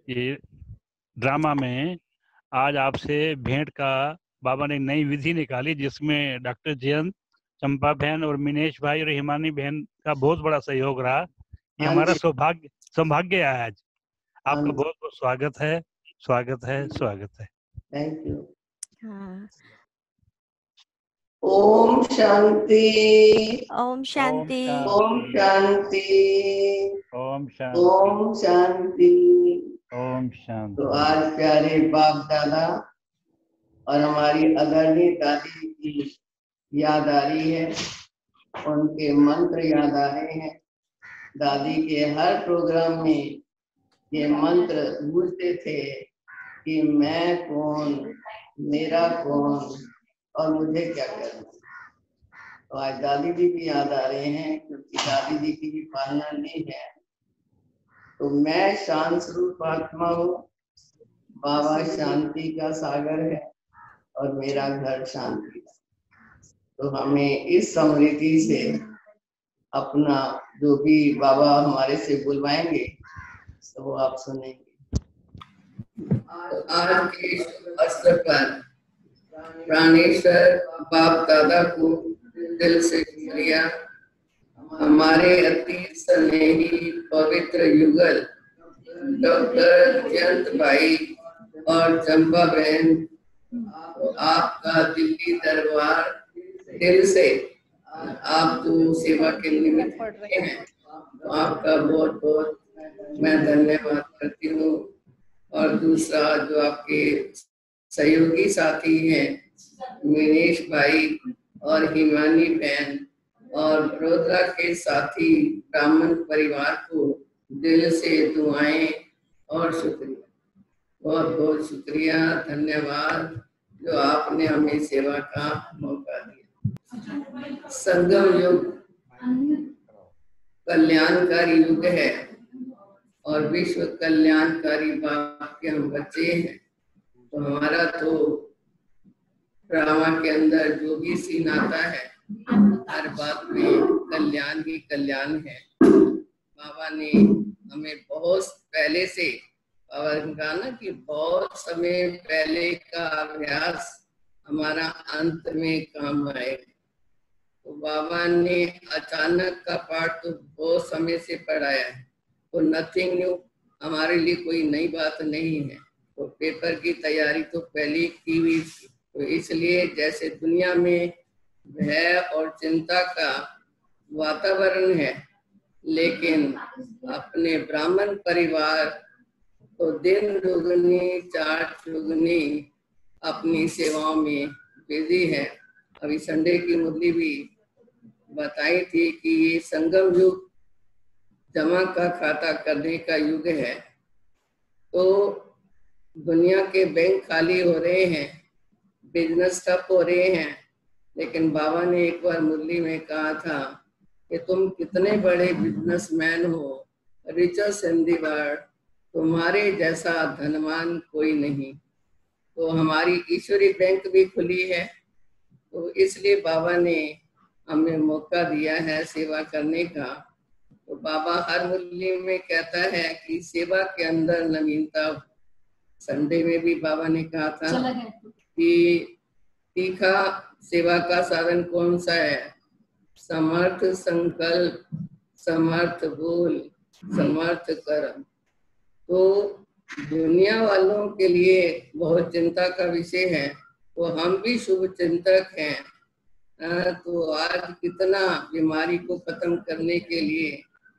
ये ड्रामा में आज आपसे भेंट का बाबा ने नई विधि निकाली, जिसमें डॉक्टर जयंत, चंपा बहन और मिनेश भाई और हिमानी बहन का बहुत बड़ा सहयोग रहा। ये हमारा सौभाग्य है आज। आपका बहुत बहुत स्वागत है, स्वागत है, स्वागत है। Thank you. ओम शांति, ओम शांति, ओम शांति, ओम शांति, ओम शांति, ओम शांति। तो आज प्यारे बाप दादा और हमारी आदरणीय दादी की याद आ रही है, उनके मंत्र याद आ रहे हैं। दादी के हर प्रोग्राम में ये मंत्र गूंजते थे कि मैं कौन, मेरा कौन और मुझे क्या करना। तो आज दादी जी भी याद आ रहे हैं, क्योंकि दादी जी की भी पालना नहीं है। तो मैं शांत स्वरूप आत्मा हूँ, बाबा शांति का सागर है और मेरा घर शांति है। तो हमें इस समृद्धि से अपना जो भी बाबा हमारे से बुलवाएंगे तो वो आप सुनेंगे। तो आज के अवसर पर प्राणेश्वर बाप दादा को दिल से शुक्रिया। हमारे अति स्नेही पवित्र युगल डॉक्टर जयंत भाई और चंपा बहन, तो आपका दिल्ली दरबार दिल से आप जो सेवा के निमित्त हैं, तो आपका बहुत बहुत मैं धन्यवाद करती हूँ। और दूसरा जो आपके सहयोगी साथी हैं, मिनेश भाई और हिमानी बहन और बड़ोदरा के साथी ब्राह्मण परिवार को दिल से दुआएं और शुक्रिया, बहुत बहुत शुक्रिया, धन्यवाद जो आपने हमें सेवा का मौका दिया। संगम युग कल्याणकारी युग है और विश्व कल्याणकारी बाप के हम बच्चे हैं। तो हमारा तो ड्रामा के अंदर जो भी सीन आता है, हर बात में कल्याण ही कल्याण है। बाबा ने हमें बहुत पहले से, बाबा ने कहा ना कि बहुत समय पहले का अभ्यास हमारा अंत में काम आएगा। तो बाबा ने अचानक का पाठ तो बहुत समय से पढ़ाया है, तो नथिंग न्यू, हमारे लिए कोई नई बात नहीं है। तो पेपर की तैयारी तो पहले की हुई थी। तो इसलिए जैसे दुनिया में भय और चिंता का वातावरण है, लेकिन अपने ब्राह्मण परिवार तो दिन दुगनी चार चौगुनी अपनी सेवाओं में बिजी है। अभी संडे की मुरली भी बताई थी कि ये संगम युग जमा का खाता करने का युग है। तो दुनिया के बैंक खाली हो रहे हैं, बिजनेस ठप हो रहे हैं, लेकिन बाबा ने एक बार मुरली में कहा था कि तुम कितने बड़े बिजनेसमैन हो, रिचेस्ट इन द वर्ल्ड, तुम्हारे जैसा धनवान कोई नहीं। तो हमारी ईश्वरी बैंक भी खुली है। तो इसलिए बाबा ने हमें मौका दिया है सेवा करने का। तो बाबा हर मुरली में कहता है कि सेवा के अंदर नवीनता। संडे में भी बाबा ने कहा था कि तीखा सेवा का साधन कौन सा है? समर्थ संकल्प, समर्थ बोल, समर्थ कर्म। तो दुनिया वालों के लिए बहुत चिंता का विषय है, तो हम भी शुभ चिंतक हैं। तो आज कितना बीमारी को खत्म करने के लिए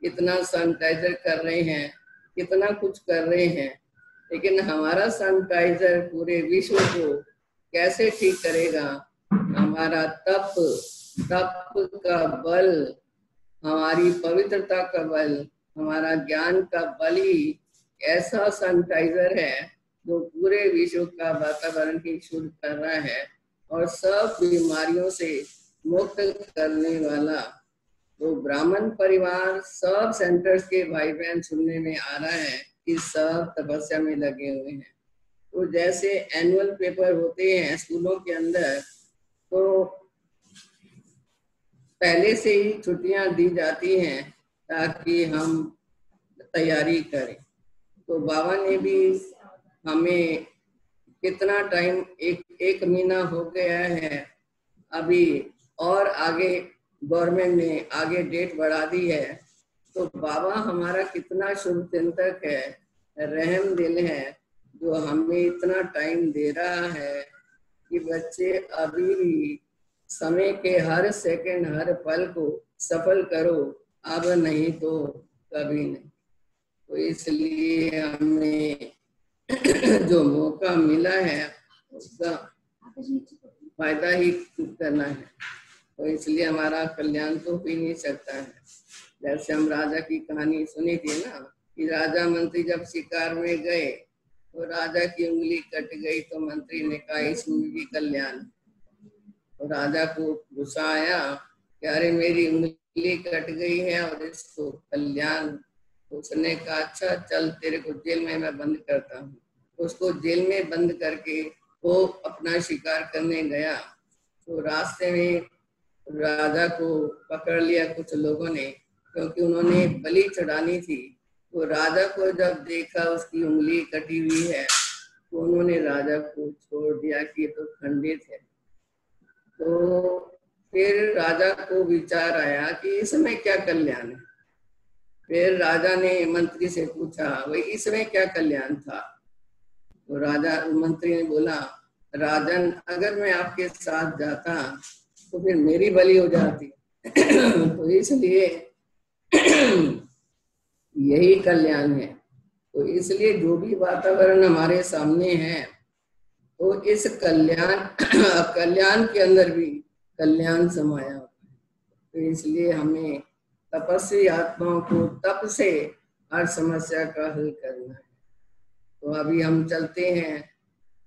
कितना सैनिटाइजर कर रहे हैं, कितना कुछ कर रहे हैं, लेकिन हमारा सैनिटाइजर पूरे विश्व को कैसे ठीक करेगा? हमारा तप का बल, हमारी पवित्रता का बल, हमारा ज्ञान का बल ही ऐसा सैनिटाइजर है जो पूरे विश्व का वातावरण ही शुद्ध कर रहा है और सब बीमारियों से मुक्त करने वाला। तो ब्राह्मण परिवार सब सेंटर्स के भाई बहन सुनने में आ रहा है कि सब तपस्या में लगे हुए हैं। तो जैसे एनुअल पेपर होते हैं स्कूलों के अंदर, तो पहले से ही छुट्टियां दी जाती हैं ताकि हम तैयारी करें। तो बाबा ने भी हमें कितना टाइम, एक महीना हो गया है अभी, और आगे गवर्नमेंट ने आगे डेट बढ़ा दी है। तो बाबा हमारा कितना शुभ चिंतक है, रहम दिल है, जो हमें इतना टाइम दे रहा है कि बच्चे अभी भी समय के हर सेकंड हर पल को सफल करो, अब नहीं तो कभी नहीं। तो इसलिए हमें जो मौका मिला है उसका फायदा ही करना है। तो इसलिए हमारा कल्याण तो हो ही नहीं सकता है। जैसे हम राजा की कहानी सुनी थी ना, कि राजा मंत्री जब शिकार में गए तो राजा की उंगली कट गई, तो मंत्री ने कहा इसमें भी कल्याण। तो राजा को गुस्सा आया कि अरे मेरी उंगली कट गई है और इसको कल्याण। उसने कहा अच्छा चल तेरे को जेल में मैं बंद करता हूँ। उसको जेल में बंद करके वो अपना शिकार करने गया। तो रास्ते में राजा को पकड़ लिया कुछ लोगों ने, क्योंकि उन्होंने बलि चढ़ानी थी। तो राजा को जब देखा उसकी उंगली कटी हुई है, तो उन्होंने राजा को छोड़ दिया कि ये तो खंडित है। तो फिर राजा को विचार आया कि इसमें क्या कल्याण है। फिर राजा ने मंत्री से पूछा भाई इसमें क्या कल्याण था। तो मंत्री ने बोला राजन अगर मैं आपके साथ जाता तो फिर मेरी बलि हो जाती। तो इसलिए यही कल्याण है। तो इसलिए जो भी वातावरण हमारे सामने है, तो इस कल्याण के अंदर भी कल्याण समाया होता है। तो इसलिए हमें तपस्वी आत्माओं को तप से हर समस्या का हल करना है। तो अभी हम चलते हैं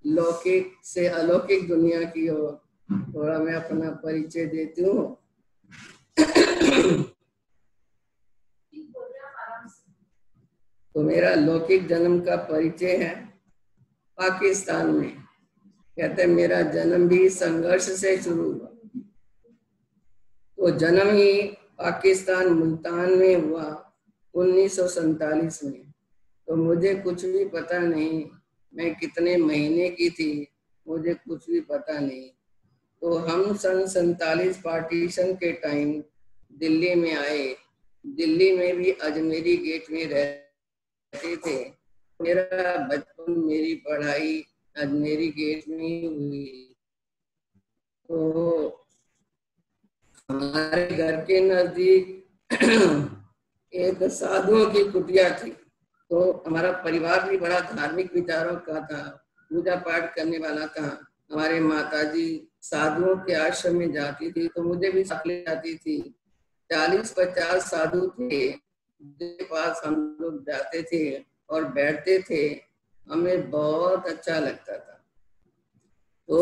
लौकिक से अलौकिक दुनिया की ओर। थोड़ा मैं अपना परिचय देती हूँ। तो मेरा लौकिक जन्म का परिचय है पाकिस्तान में। कहते हैं मेरा जन्म भी संघर्ष से शुरू हुआ। तो जन्म ही पाकिस्तान मुल्तान में हुआ 1947 में। तो मुझे कुछ भी पता नहीं, मैं कितने महीने की थी मुझे कुछ भी पता नहीं। तो हम सन 47 पार्टीशन के टाइम दिल्ली में आए। दिल्ली में भी अजमेरी गेट में रहते थे। मेरा बचपन मेरी पढ़ाई अजमेरी गेट में ही हुई। तो हमारे घर के नजदीक एक साधुओं की कुटिया थी। तो हमारा परिवार भी बड़ा धार्मिक विचारों का था, पूजा पाठ करने वाला था। हमारे माताजी साधुओं के आश्रम में जाती थी तो मुझे भी साथ ले जाती थी। 40-50 साधु थे जिनके पास हम लोग जाते थे और बैठते थे। हमें बहुत अच्छा लगता था। तो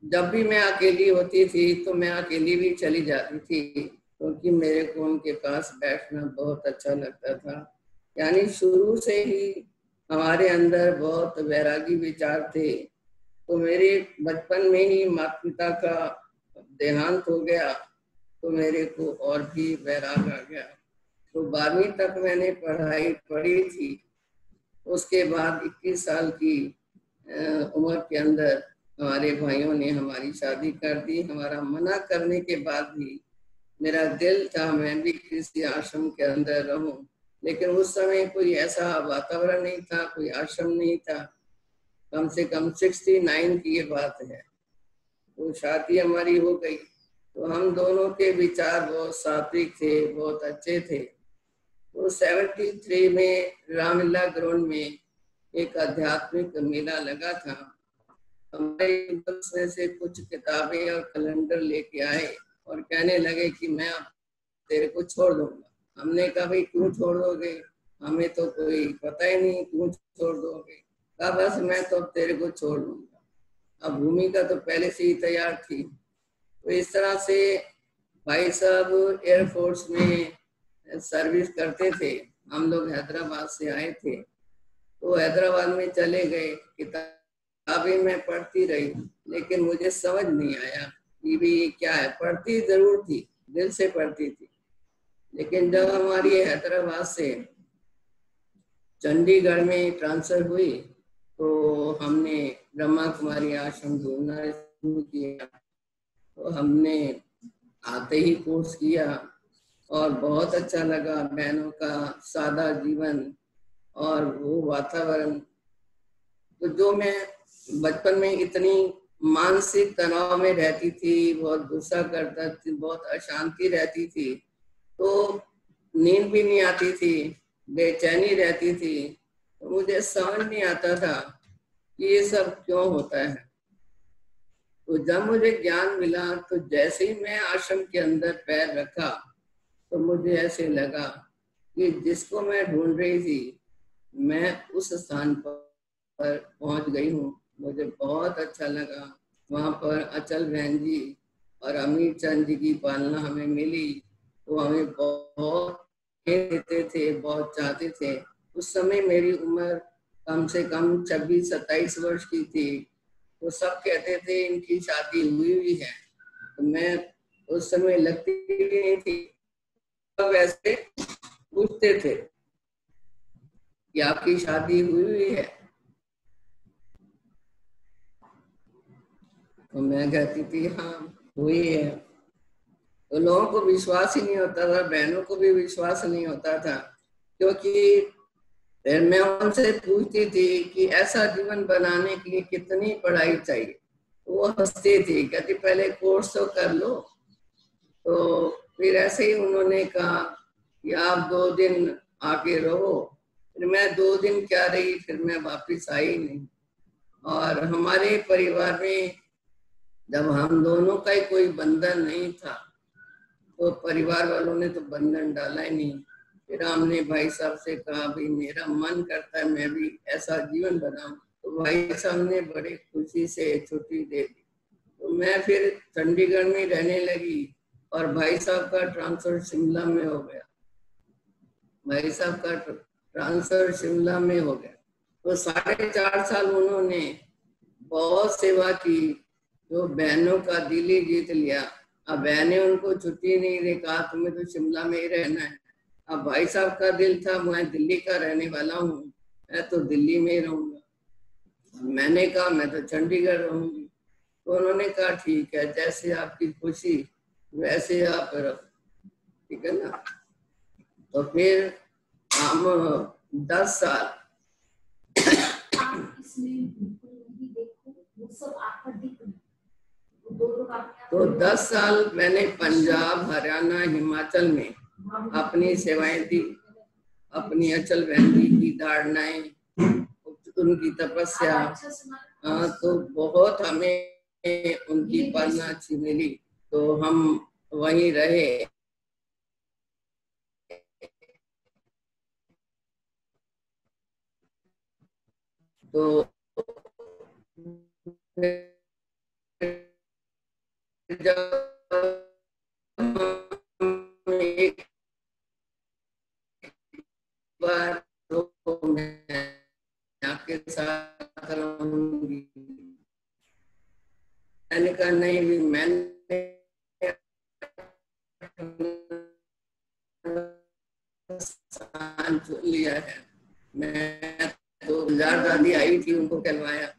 जब भी मैं अकेली होती थी तो मैं अकेली भी चली जाती थी, क्योंकि मेरे को उनके पास बैठना बहुत अच्छा लगता था। यानी शुरू से ही हमारे अंदर बहुत वैरागी विचार थे। तो मेरे बचपन में ही माता पिता का देहांत हो गया तो मेरे को और भी वैराग आ गया। तो 12वीं तक मैंने पढ़ाई पढ़ी थी। उसके बाद 21 साल की उम्र के अंदर हमारे भाइयों ने हमारी शादी कर दी। हमारा मना करने के बाद भी मेरा दिल था मैं भी किसी आश्रम के अंदर रहूं, लेकिन उस समय कोई ऐसा वातावरण नहीं था, कोई आश्रम नहीं था। कम से कम 69 की ये बात है। तो शादी हमारी हो गई। तो हम दोनों के विचार बहुत सात्विक थे, बहुत अच्छे थे। तो 73 में रामलीला ग्राउंड में एक आध्यात्मिक मेला लगा था। हमारे में से कुछ किताबें और कैलेंडर लेके आए और कहने लगे कि मैं अब तेरे को छोड़ दूंगा। हमने कहा भाई क्यों छोड़ दोगे, हमें तो कोई पता ही नहीं, क्यों छोड़ दोगे। कहा बस मैं तो अब तेरे को छोड़ दूंगा। अब भूमिका तो पहले से ही तैयार थी। तो इस तरह से भाई साहब एयरफोर्स में सर्विस करते थे। हम लोग हैदराबाद से आए थे। तो हैदराबाद में चले गए, किताबें मैं पढ़ती रही, लेकिन मुझे समझ नहीं आया कि भी ये क्या है। पढ़ती जरूर थी, दिल से पढ़ती थी। लेकिन जब हमारी हैदराबाद से चंडीगढ़ में ट्रांसफर हुई तो हमने ब्रह्मा कुमारी आश्रम ढूंढना शुरू किया। तो हमने आते ही कोर्स किया और बहुत अच्छा लगा। बहनों का सादा जीवन और वो वातावरण, तो जो मैं बचपन में इतनी मानसिक तनाव में रहती थी, बहुत गुस्सा करता थी, बहुत अशांति रहती थी, तो नींद भी नहीं आती थी, बेचैनी रहती थी, तो मुझे समझ नहीं आता था कि ये सब क्यों होता है। तो जब मुझे ज्ञान मिला तो जैसे ही मैं आश्रम के अंदर पैर रखा तो मुझे ऐसे लगा कि जिसको मैं ढूंढ रही थी मैं उस स्थान पर पहुंच गई हूँ। मुझे बहुत अच्छा लगा। वहां पर अचल बहन जी और अमीर चंद जी की पालना हमें मिली। वो हमें बहुत देते थे, बहुत चाहते थे। उस समय मेरी उम्र कम से कम 26-27 वर्ष की थी। तो सब कहते थे इनकी शादी हुई हुई है, तो मैं उस समय लगती नहीं थी। वैसे पूछते थे कि आपकी शादी हुई हुई है, तो मैं कहती थी हाँ हुई है। तो लोगों को विश्वास ही नहीं होता था, बहनों को भी विश्वास नहीं होता था, क्योंकि फिर मैं उनसे पूछती थी कि ऐसा जीवन बनाने के लिए कितनी पढ़ाई चाहिए। वो हंसती थी, कहती पहले कोर्स तो कर लो। तो फिर ऐसे ही उन्होंने कहा कि आप 2 दिन आके रहो। फिर मैं 2 दिन क्या रही, फिर मैं वापिस आई नहीं। और हमारे परिवार में जब हम दोनों का ही कोई बंधन नहीं था तो परिवार वालों ने तो बंधन डाला ही नहीं। फिर हमने भाई साहब से कहा भाई मेरा मन करता है मैं भी ऐसा जीवन बनाऊं। तो भाई साहब ने बड़े खुशी से छुट्टी दे दी। तो मैं फिर चंडीगढ़ में रहने लगी और भाई साहब का ट्रांसफर शिमला में हो गया। भाई साहब का ट्रांसफर शिमला में हो गया। तो 4.5 साल उन्होंने बहुत सेवा की, जो बहनों का दिल ही जीत लिया। अब बहनें उनको छुट्टी नहीं दे, कहा तुम्हें तो शिमला में ही रहना है। अब भाई साहब का दिल था मैं दिल्ली का रहने वाला हूँ, मैं तो दिल्ली में ही रहूंगा। मैंने कहा मैं तो चंडीगढ़ रहूंगी। तो उन्होंने कहा ठीक है, जैसे आपकी खुशी वैसे आप रहो, ठीक है ना। तो फिर हम 10 साल तो 10 साल मैंने पंजाब, हरियाणा, हिमाचल में अपनी सेवाएं दी। अपनी अचल बहन जी की धारणाएं, उनकी तपस्या, तो बहुत हमें उनकी पालना अच्छी मिली। तो हम वहीं रहे। तो जब एक बार तो मैं आपके साथ रहूंगी, मैंने कहा नहीं भी मैंने चुन लिया है। मैं तो गुलजार दादी आई थी उनको कहलवाया।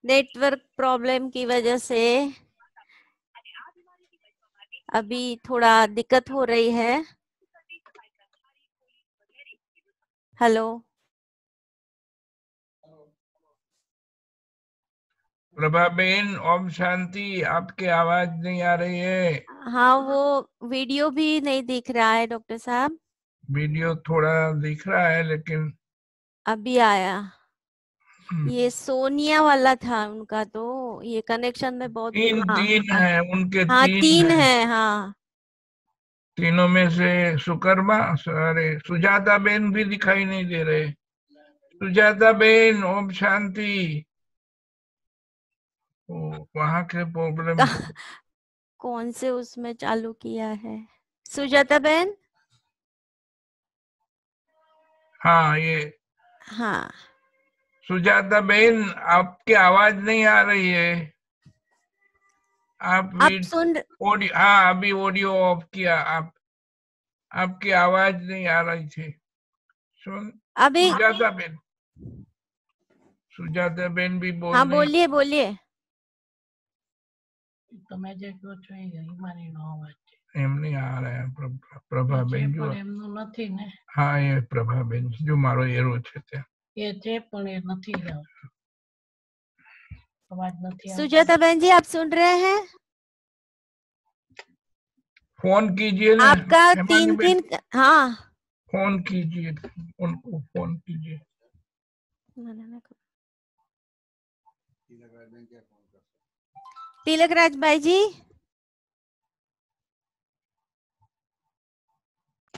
नेटवर्क प्रॉब्लम की वजह से अभी थोड़ा दिक्कत हो रही है। Hello Prabha Ben, Om Shanti. आपकी आवाज नहीं आ रही है। हाँ, वो वीडियो भी नहीं दिख रहा है डॉक्टर साहब। वीडियो थोड़ा दिख रहा है लेकिन अभी आया। ये सोनिया वाला था उनका, तो ये कनेक्शन में बहुत तीन है उनके। हाँ, तीन है। है। हाँ, तीनों में से सुकर्मा, अरे सुजाता बेन भी दिखाई नहीं दे रहे। सुजाता बेन, ओम शांति। वहां के प्रॉब्लम। कौन से उसमें चालू किया है? सुजाता बहन। हाँ, ये हाँ, सुजाता बेन, आपकी आवाज नहीं आ रही है। आप सुन ऑडियो, हाँ अभी ऑडियो ऑफ किया। आपकी आवाज नहीं आ रही थी। सुन अभी सुजाता बेन भी बोल। हाँ, बोलिए बोलिए। તમે જે કહો છો એ હિમાની નો અવાજ છે. એમ નહીં આ રહ્યા પ્રભાબેન જો. પણ એમનું નથી ને. હા, એ પ્રભાબેન જો મારો એરો છે ત્યાં. એ છે પણ એ નથી આવતો. અવાજ નથી આવતો. सुजाता बहन जी, आप सुन रहे हैं? फोन कीजिए ना आपका हेमानी बेन, तीन हाँ, फोन कीजिए उनको, फोन कीजिए। तिलक राज भाई जी।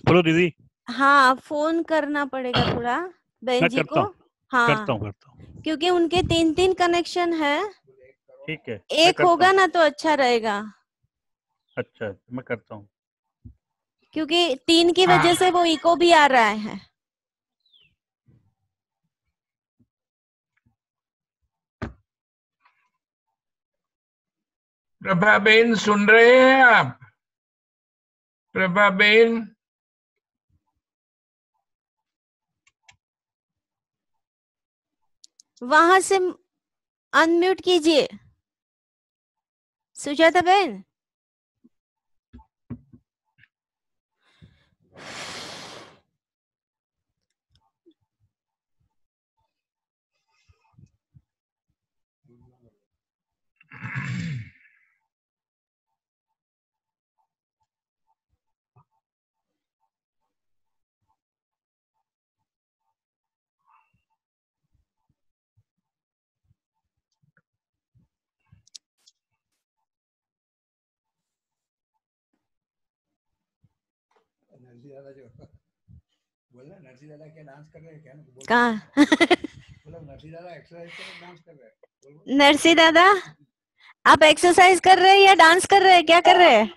बोलो दीदी। हाँ, फोन करना पड़ेगा थोड़ा बहन जी को। हाँ, करता हूँ। क्योंकि उनके तीन कनेक्शन है। ठीक है, एक होगा ना तो अच्छा रहेगा। अच्छा, मैं करता हूँ। क्योंकि तीन की वजह से वो इको भी आ रहा है। प्रभाबेन सुन रहे हैं आप? प्रभाबेन, वहां से अनम्यूट कीजिए सुजाता बहन। नरसी दादा जो बोला, नरसी दादा क्या डांस कर रहे हैं क्या? कहाँ? बोला नरसी दादा एक्सरसाइज कर रहे, डांस कर रहे हैं। नरसी दादा, आप एक्सरसाइज कर रहे हैं या डांस कर रहे हैं? क्या कर रहे हैं?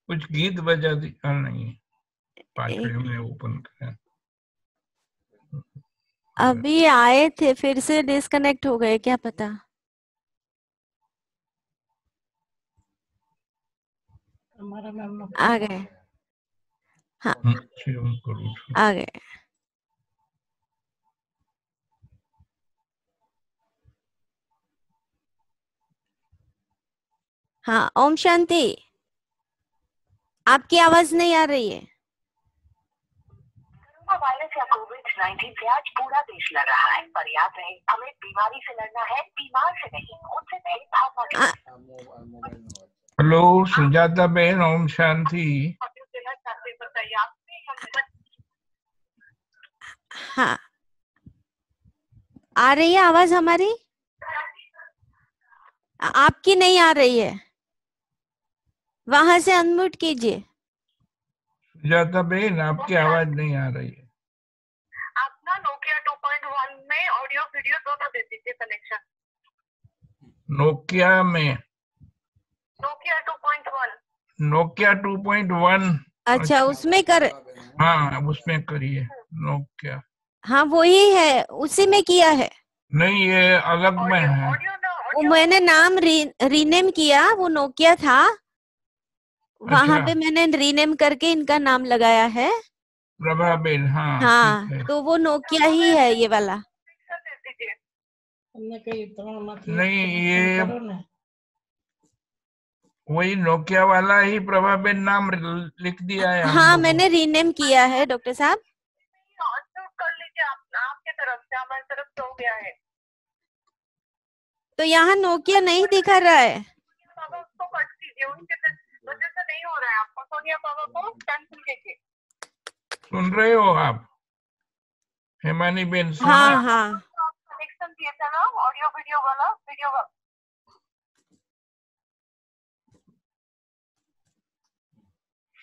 कुछ गीत बजा दी। नहीं, पाछड़े में ओपन करें। अभी आए थे, फिर से डिस्कनेक्ट हो गए, क्या पता। आ गए। हाँ, आ गए। हाँ, ओम शांति। आपकी आवाज नहीं आ रही है। वायरस या कोविड-19 से आज पूरा देश लड़ रहा है, पर याद रहे, हमें बीमारी से लड़ना है, बीमार से नहीं। उनसे भेदभाव मत। हेलो सुजाता बहन, ओम शांति। हाँ, आ रही है आवाज हमारी? आपकी नहीं आ रही है, वहां से अनम्यूट कीजिए। सुजाता बहन, आपकी आवाज नहीं आ रही है। आप ना नोकिया 2.1 में ऑडियो वीडियो दोनों दे दीजिए कनेक्शन। नोकिया में? नोकिया 2.1। नोकिया 2.1 अच्छा, उसमें कर, हाँ उसमें करिए नोकिया। हाँ वही है, उसी में किया है। नहीं ये अलग में है। वो मैंने नाम रीनेम किया, वो नोकिया था, वहां अच्छा पे मैंने रीनेम करके इनका नाम लगाया है। प्रभाबेन, हाँ हाँ, ठीक है। तो वो नोकिया ही है ये वाला। તમને કઈ 3 માંથી नहीं connection ये કરો ને वही नोकिया वाला ही प्रभाबेन नाम लिख दिया है हम हाँ लोगों। मैंने रीनेम किया है डॉक्टर साहब। कर लीजिए आपके तरफ से, हमारी तरफ से हो गया है। तो यहाँ नोकिया नहीं दिखा रहा है। बाबा उसको कट कीजिए, उसके वजह से नहीं हो रहा है आपको। सोनिया बाबा को कैंसिल कीजिए। सुन रहे हो आप हेमानी बेन? हाँ हाँ कनेक्शन दिए थे ना ऑडियो वीडियो वाला,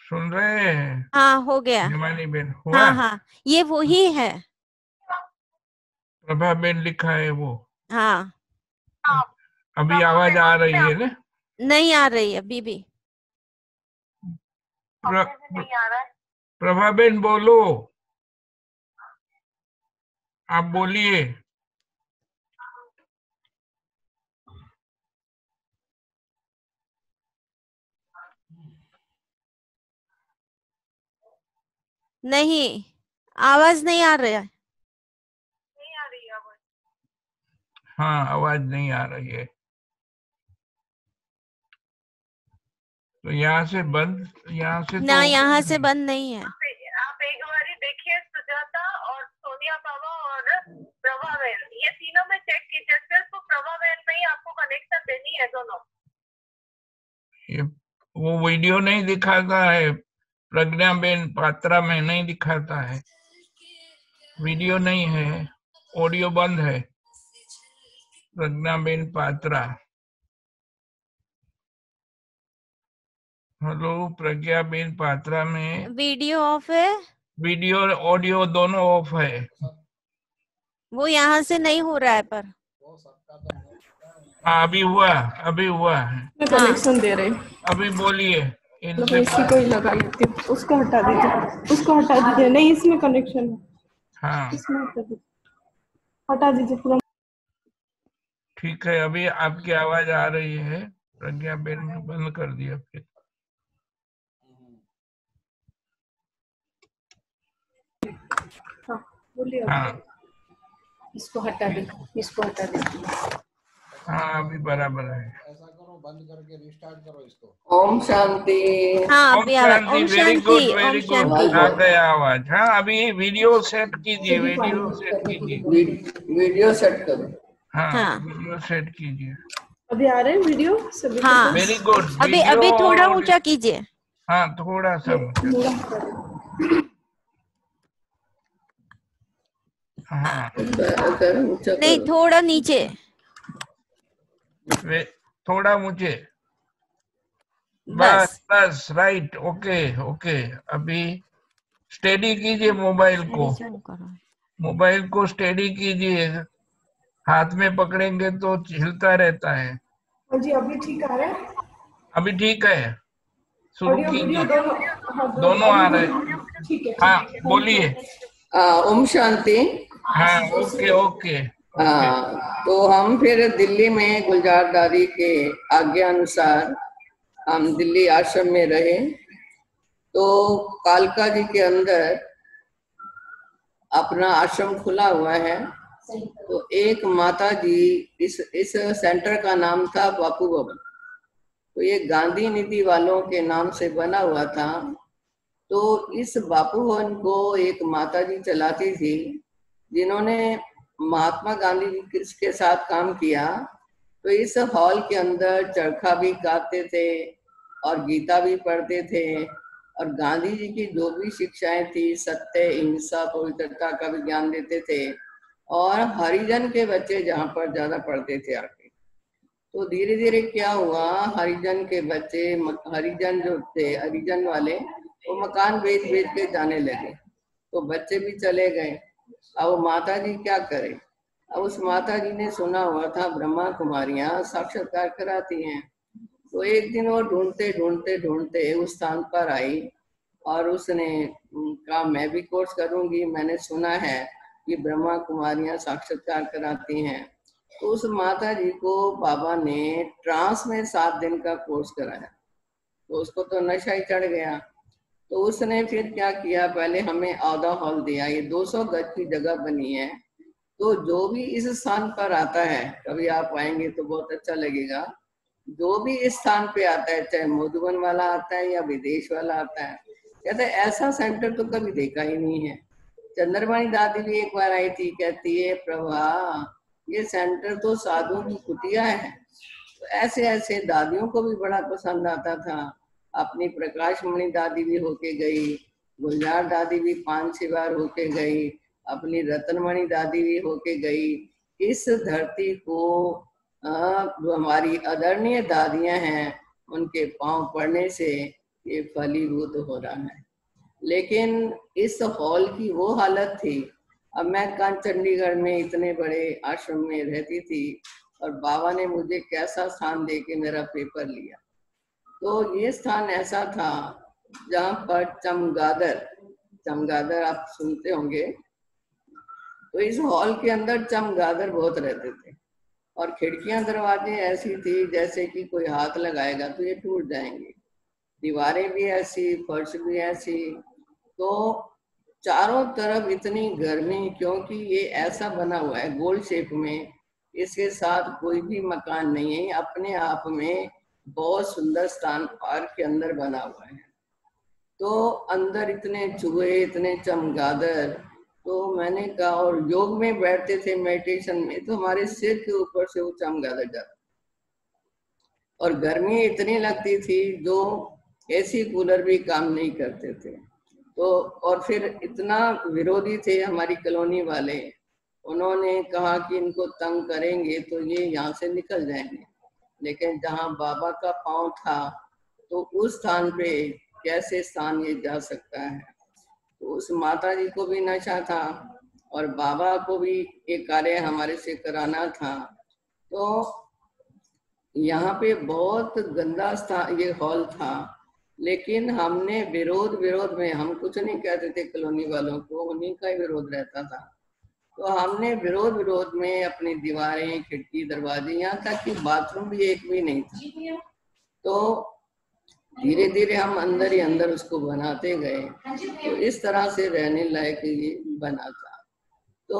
सुन रहे हैं हाँ, हो गया। हेमानी बेन? हुआ? हाँ हाँ, ये वही है। प्रभाबेन लिखा है वो। हाँ, अभी आवाज आ रही है ना? नहीं आ रही अभी भी। नहीं आ रहा है। प्रभाबेन बोलो, आप बोलिए। नहीं, आवाज नहीं आ रहा है। नहीं आ रही है आवाज। हाँ आवाज नहीं आ रही है, तो यहाँ से बंद, यहाँ से ना, तो यहाँ से बंद नहीं है। आप एक बार देखिए, सुजाता और सोनिया बाबा और प्रभा बहन, ये तीनों में चेक कीजिए। सिर्फ प्रभा बहन में ही आपको कनेक्शन देनी है दोनों। ये वो वीडियो नहीं दिखाता है, प्रज्ञा बेन पात्रा में नहीं दिखाता है, वीडियो नहीं है, ऑडियो बंद है। प्रज्ञा बेन पात्रा, हेलो प्रज्ञा बेन पात्रा में वीडियो ऑफ है, वीडियो ऑडियो दोनों ऑफ है। वो यहाँ से नहीं हो रहा है पर। हाँ अभी हुआ है। कनेक्शन दे रहे, अभी बोलिए मतलब इसी को ही लगा लेती हूँ। उसको हटा दीजिए, नहीं इसमें कनेक्शन है, हाँ इसमें हटा दीजिए पूरा। ठीक है, अभी आपकी आवाज आ रही है। प्रज्ञा बेन ने बंद कर दिया फिर। हाँ बोलिए। हाँ इसको हटा दीजिए। हाँ अभी बराबर है। ऐसा करो, बंद करके रिस्टार्ट करो इसको। ओम शांति। हाँ ओम अभी आ रहा है। शांति, ओम वेरी गुड शांति, वेरी ओम गुड, शांति। आ गया आवाज। हाँ अभी वीडियो सेट कीजिए, वीडियो सेट करो। हाँ हाँ। वीडियो सेट कीजिए। अभी आ रहे हैं वीडियो सभी? हाँ वेरी गुड। अभी थोड़ा ऊंचा कीजिए। हाँ थोड़ा सा। हाँ नहीं, थोड़ा नीचे, थोड़ा मुझे, बस। बस राइट। ओके अभी स्टेडी कीजिए मोबाइल को स्टेडी कीजिए। हाथ में पकड़ेंगे तो हिलता रहता है। हाँ जी, अभी ठीक आ रहा है। अभी ठीक है, शुरू कीजिए। दोनों आ रहे हैं। ठीक है। हाँ बोलिए। ओम शांति। हाँ ओके। तो हम फिर दिल्ली में गुलजार दादी के आज्ञा अनुसार हम दिल्ली आश्रम में रहे। तो कालका जी के अंदर अपना आश्रम खुला हुआ है। तो एक माता जी, इस सेंटर का नाम था बापू भवन। तो ये गांधी निधि वालों के नाम से बना हुआ था। तो इस बापू भवन को एक माता जी चलाती थी, जिन्होंने महात्मा गांधी जी के साथ काम किया। तो इस हॉल के अंदर चरखा भी काटते थे और गीता भी पढ़ते थे, और गांधी जी की जो भी शिक्षाएं थी, सत्य, हिंसा, पवित्रता का भी ज्ञान देते थे। और हरिजन के बच्चे जहाँ पर ज्यादा पढ़ते थे आके। तो धीरे धीरे क्या हुआ, हरिजन के बच्चे, हरिजन जो थे, हरिजन वाले, वो मकान बेच के जाने लगे। तो बच्चे भी चले गए। अब माता जी क्या करे? अब उस माता जी ने सुना हुआ था ब्रह्मा कुमारियां साक्षात्कार कराती हैं। तो एक दिन वो ढूंढते उस स्थान पर आई और उसने कहा मैं भी कोर्स करूंगी, मैंने सुना है कि ब्रह्मा कुमारियां साक्षात्कार कराती हैं। तो उस माता जी को बाबा ने ट्रांस में 7 दिन का कोर्स कराया। तो उसको तो नशा ही चढ़ गया। तो उसने फिर क्या किया, पहले हमें औदा हॉल दिया, ये 200 गज की जगह बनी है। तो जो भी इस स्थान पर आता है, कभी आप आएंगे तो बहुत अच्छा लगेगा, जो भी इस स्थान पे आता है, चाहे मधुबन वाला आता है या विदेश वाला आता है, कहते ऐसा सेंटर तो कभी देखा ही नहीं है। चंद्रमणि दादी भी एक बार आई थी, कहती है प्रभा ये सेंटर तो साधुओं की कुटिया है। तो ऐसे ऐसे दादियों को भी बड़ा पसंद आता था। अपनी प्रकाश मणि दादी भी होके गई, गुलजार दादी भी 5-6 बार होके गई, अपनी रतनमणि दादी भी होके गई। इस धरती को जो हमारी आदरणीय दादियां हैं उनके पांव पड़ने से ये फलीभूत हो रहा है। लेकिन इस हॉल की वो हालत थी। अब मैं कल चंडीगढ़ में इतने बड़े आश्रम में रहती थी और बाबा ने मुझे कैसा स्थान दे के मेरा पेपर लिया। तो ये स्थान ऐसा था जहाँ पर चमगादड़ आप सुनते होंगे। तो इस हॉल के अंदर चमगादड़ बहुत रहते थे और खिड़कियां दरवाजे ऐसी थी जैसे कि कोई हाथ लगाएगा तो ये टूट जाएंगे। दीवारें भी ऐसी, फर्श भी ऐसी। तो चारों तरफ इतनी गर्मी, क्योंकि ये ऐसा बना हुआ है गोल शेप में, इसके साथ कोई भी मकान नहीं है, अपने आप में बहुत सुंदर स्थान पार्क के अंदर बना हुआ है। तो अंदर इतने चूहे, इतने चमगादड़। तो मैंने कहा, और योग में बैठते थे मेडिटेशन में, तो हमारे सिर के ऊपर से वो चमगादड़ जाता और गर्मी इतनी लगती थी जो एसी कूलर भी काम नहीं करते थे। तो और फिर इतना विरोधी थे हमारी कॉलोनी वाले, उन्होंने कहा कि इनको तंग करेंगे तो ये यहाँ से निकल जाएंगे। लेकिन जहाँ बाबा का पांव था तो उस स्थान पे कैसे स्थान ये जा सकता है। तो उस माता जी को भी नशा था और बाबा को भी ये कार्य हमारे से कराना था। तो यहाँ पे बहुत गंदा स्थान ये हॉल था। लेकिन हमने विरोध में, हम कुछ नहीं कहते थे कॉलोनी वालों को, उन्हीं का ही विरोध रहता था। तो हमने विरोध में अपनी दीवारें, खिड़की, दरवाजे, यहाँ तक कि बाथरूम भी एक भी नहीं था। तो धीरे धीरे हम अंदर ही अंदर उसको बनाते गए। तो इस तरह से रहने लायक ये बना था। तो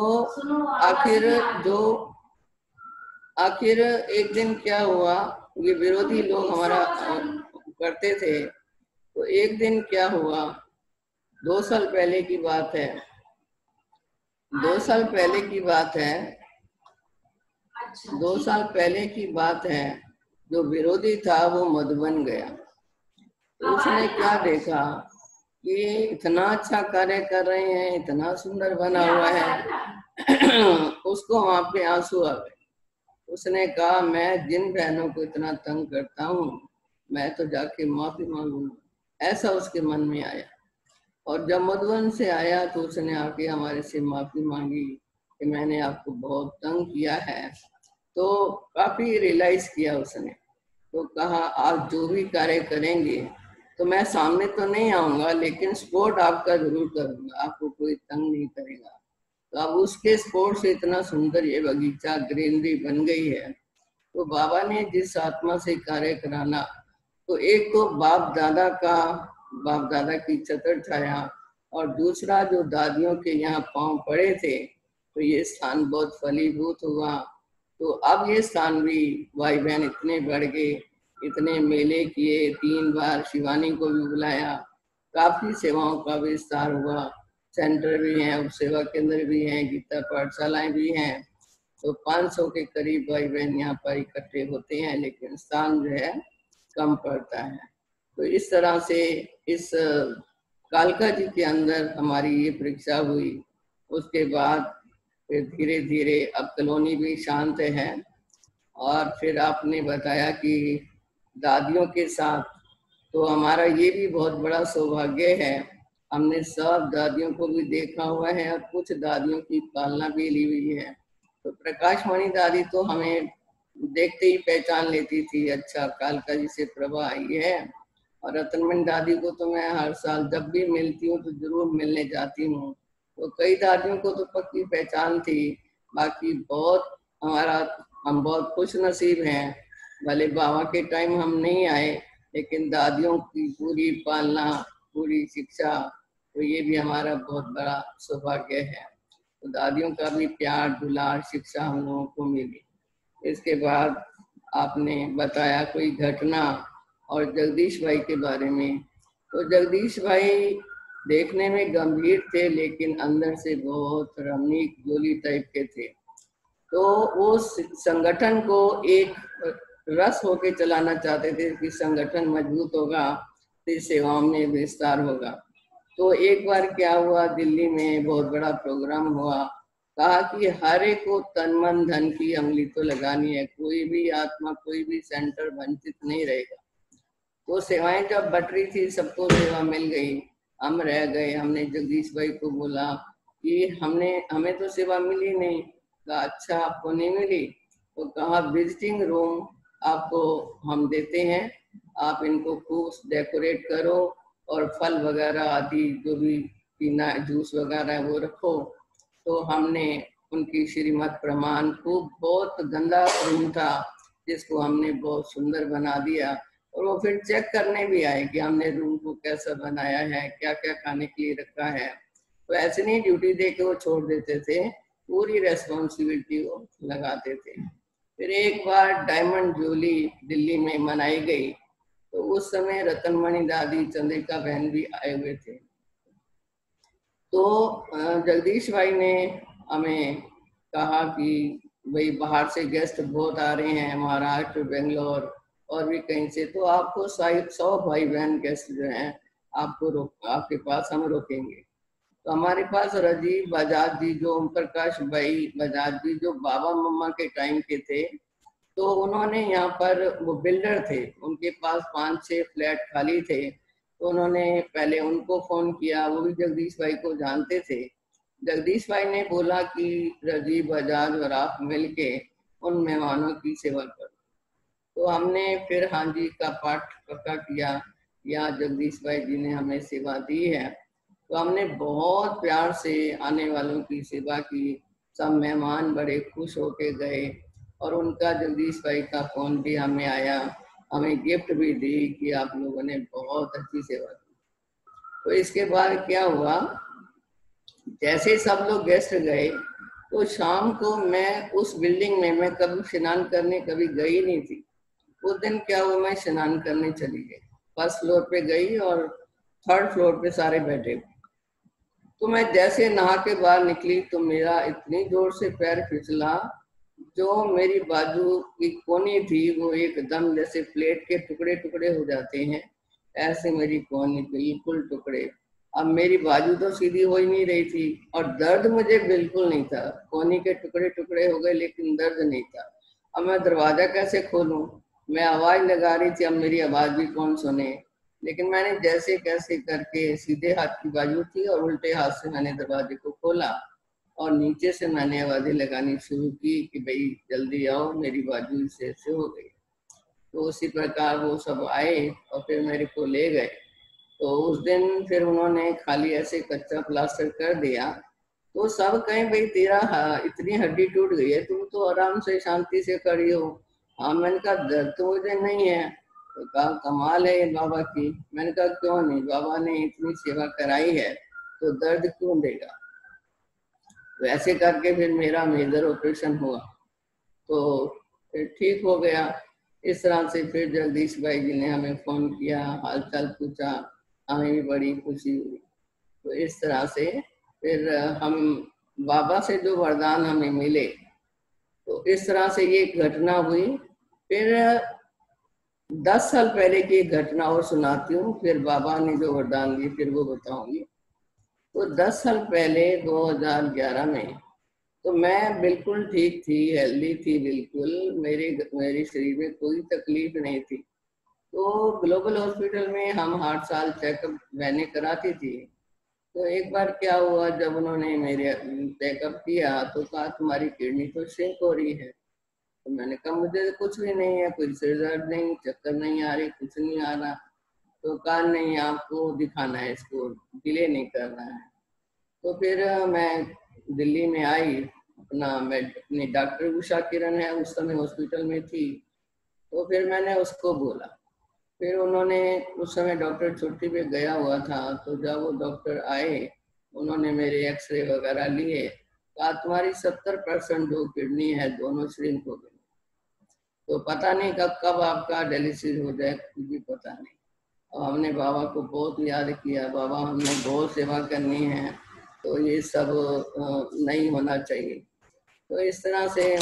आखिर एक दिन क्या हुआ, ये विरोधी लोग हमारा करते थे। तो एक दिन क्या हुआ, 2 साल पहले की बात है। 2 साल पहले की बात है, जो विरोधी था वो मधुबन गया। तो उसने क्या देखा कि इतना अच्छा कार्य कर रहे हैं, इतना सुंदर बना हुआ है। उसको वहां पे आंसू आ गए। उसने कहा, मैं जिन बहनों को इतना तंग करता हूँ, मैं तो जाके माफी मांगूंगा। ऐसा उसके मन में आया। और जब मधुबन से आया तो उसने आके हमारे से माफी मांगी कि मैंने आपको बहुत तंग किया है। तो काफी रियलाइज किया उसने। तो कहा, आप जो भी कार्य करेंगे तो मैं सामने तो नहीं आऊंगा, लेकिन सपोर्ट आपका जरूर करूंगा, आपको कोई तंग नहीं करेगा। तो अब उसके सपोर्ट से इतना सुंदर ये बगीचा, ग्रीनरी बन गई है। तो बाबा ने जिस आत्मा से कार्य कराना, तो एक तो बाप दादा की छत्र छाया, और दूसरा जो दादियों के यहाँ पांव पड़े थे, तो ये स्थान बहुत फलीभूत हुआ। तो अब ये स्थान भी भाई बहन इतने बढ़ गए, इतने मेले किए, 3 बार शिवानी को भी बुलाया, काफी सेवाओं का विस्तार हुआ। सेंटर भी हैं, उप सेवा केंद्र भी हैं, गीता पाठशालाएं भी हैं। तो 500 के करीब भाई बहन यहाँ पर इकट्ठे होते हैं, लेकिन स्थान जो है कम पड़ता है। तो इस तरह से इस कालका जी के अंदर हमारी ये परीक्षा हुई। उसके बाद फिर धीरे धीरे अब कॉलोनी भी शांत है। और फिर आपने बताया कि दादियों के साथ, तो हमारा ये भी बहुत बड़ा सौभाग्य है, हमने सब दादियों को भी देखा हुआ है और कुछ दादियों की पालना भी ली हुई है। तो प्रकाश मणि दादी तो हमें देखते ही पहचान लेती थी, अच्छा कालका जी से प्रभा आई है। और रतनमणि दादी को तो मैं हर साल जब भी मिलती हूँ तो जरूर मिलने जाती हूँ। तो कई दादियों को तो पक्की पहचान थी, बाकी हम बहुत खुश नसीब हैं। भले बाबा के टाइम हम नहीं आए, लेकिन दादियों की पूरी पालना, पूरी शिक्षा, तो ये भी हमारा बहुत बड़ा सौभाग्य है। तो दादियों का भी प्यार, दुलार, शिक्षा हम लोगों को मिली। इसके बाद आपने बताया कोई घटना और जगदीश भाई के बारे में। तो जगदीश भाई देखने में गंभीर थे, लेकिन अंदर से बहुत रमणीक जोली टाइप के थे। तो वो संगठन को एक रस होके चलाना चाहते थे कि संगठन मजबूत होगा तो सेवाओं में विस्तार होगा। तो एक बार क्या हुआ, दिल्ली में बहुत बड़ा प्रोग्राम हुआ। कहा कि हर एक को तन मन धन की अमली तो लगानी है, कोई भी आत्मा, कोई भी सेंटर वंचित नहीं रहेगा। तो सेवाएं जब बट रही थी, सबको सेवा मिल गई, हम रह गए। हमने जगदीश भाई को बोला कि हमें तो सेवा मिली नहीं। कहा अच्छा, आपको नहीं मिली? तो कहा विजिटिंग रूम आपको हम देते हैं, आप इनको खूब डेकोरेट करो और फल वगैरह आदि जो भी पीना, जूस वगैरह है वो रखो। तो हमने उनकी श्रीमत प्रमाण, खूब बहुत गंदा रूम था जिसको हमने बहुत सुंदर बना दिया। और वो फिर चेक करने भी आए कि हमने रूम को कैसा बनाया है, क्या क्या खाने के लिए रखा है। तो ऐसे नहीं ड्यूटी दे के वो छोड़ देते थे, पूरी रेस्पॉन्सिबिलिटी वो लगाते थे। फिर एक बार डायमंड जुबली दिल्ली में मनाई गई, तो उस समय रतनमणि दादी, चंद्रिका बहन भी आए हुए थे। तो जगदीश भाई ने हमें कहा कि भाई बाहर से गेस्ट बहुत आ रहे हैं, महाराष्ट्र, बेंगलोर और भी कहीं से, तो आपको 100 भाई बहन गेस्ट जो हैं आपके पास हम रोकेंगे। तो हमारे पास राजीव बजाज जी, जो ओम प्रकाश भाई बजाज जी, जो बाबा मम्मा के टाइम के थे, तो उन्होंने यहाँ पर, वो बिल्डर थे, उनके पास 5-6 फ्लैट खाली थे। तो उन्होंने पहले उनको फोन किया, वो भी जगदीश भाई को जानते थे। जगदीश भाई ने बोला कि राजीव बजाज और आप मिलके उन मेहमानों की सेवा करो। तो हमने फिर हाँ जी का पाठ पक्का किया। यहाँ जगदीश भाई जी ने हमें सेवा दी है, तो हमने बहुत प्यार से आने वालों की सेवा की। सब मेहमान बड़े खुश होके गए और उनका, जगदीश भाई का फोन भी हमें आया, हमें गिफ्ट भी दी कि आप लोगों ने बहुत अच्छी सेवा की। तो इसके बाद क्या हुआ, जैसे सब लोग गेस्ट गए, तो शाम को मैं उस बिल्डिंग में, मैं कभी स्नान करने कभी गई नहीं थी। उस दिन क्या हुआ, मैं स्नान करने चली गई, फर्स्ट फ्लोर पे गई और थर्ड फ्लोर पे सारे बैठे। तो मैं जैसे नहा के बाहर निकली तो मेरा इतनी जोर से पैर फिसला, जो मेरी बाजू की कोनी थी वो एकदम जैसे प्लेट के टुकड़े टुकड़े हो जाते हैं, ऐसे मेरी कोनी बिल्कुल टुकड़े। अब मेरी बाजू तो सीधी हो ही नहीं रही थी और दर्द मुझे बिल्कुल नहीं था। कोनी के टुकड़े टुकड़े हो गए लेकिन दर्द नहीं था। अब मैं दरवाजा कैसे खोलूं, मैं आवाज लगा रही थी, अब मेरी आवाज भी कौन सुने। लेकिन मैंने जैसे कैसे करके, सीधे हाथ की बाजू थी और उल्टे हाथ से मैंने दरवाजे को खोला और नीचे से मैंने आवाजें लगानी शुरू की कि भाई जल्दी आओ, मेरी बाजू इससे हो गई। तो उसी प्रकार वो सब आए और फिर मेरे को ले गए। तो उस दिन फिर उन्होंने खाली ऐसे कच्चा प्लास्टर कर दिया। तो सब कहें भाई तेरा इतनी हड्डी टूट गई है, तुम तो आराम से शांति से खड़ी हो। हाँ, मैंने कहा दर्द तो मुझे नहीं है। तो कहा कमाल है बाबा की। मैंने कहा क्यों नहीं, बाबा ने इतनी सेवा कराई है तो दर्द क्यों देगा। तो ऐसे करके फिर मेरा मेजर ऑपरेशन हुआ, तो फिर ठीक हो गया। इस तरह से फिर जगदीश भाई जी ने हमें फोन किया, हालचाल पूछा, हमें भी बड़ी खुशी हुई। तो इस तरह से फिर हम, बाबा से जो वरदान हमें मिले, तो इस तरह से ये घटना हुई। फिर 10 साल पहले की एक घटना और सुनाती हूँ, फिर बाबा ने जो वरदान दिए फिर वो बताऊंगी। तो 10 साल पहले 2011 में, तो मैं बिल्कुल ठीक थी, हेल्दी थी बिल्कुल, मेरे शरीर में कोई तकलीफ नहीं थी। तो ग्लोबल हॉस्पिटल में हम हर साल चेकअप मैंने कराती थी। तो एक बार क्या हुआ, जब उन्होंने मेरे चेकअप किया तो कहा तुम्हारी किडनी तो श्रिंक हो रही है। तो मैंने कहा मुझे कुछ भी नहीं है, कोई सिर दर्द नहीं, चक्कर नहीं आ रही, कुछ नहीं आ रहा। तो कहा नहीं, आपको दिखाना है, इसको डिले नहीं करना है। तो फिर मैं दिल्ली में आई, अपनी डॉक्टर उषा किरण है, उस समय हॉस्पिटल में थी। तो फिर मैंने उसको बोला, फिर उन्होंने, उस समय डॉक्टर छुट्टी पे गया हुआ था, तो जब वो डॉक्टर आए उन्होंने मेरे एक्सरे वगैरह लिए, कहा तुम्हारी 70% जो किडनी है दोनों श्रिंक हो गई, तो पता नहीं कब आपका डायलिसिस हो जाए, कुछ भी पता नहीं। और हमने बाबा को बहुत याद किया, बाबा हमने बहुत सेवा करनी है, तो ये सब नहीं होना चाहिए। तो इस तरह से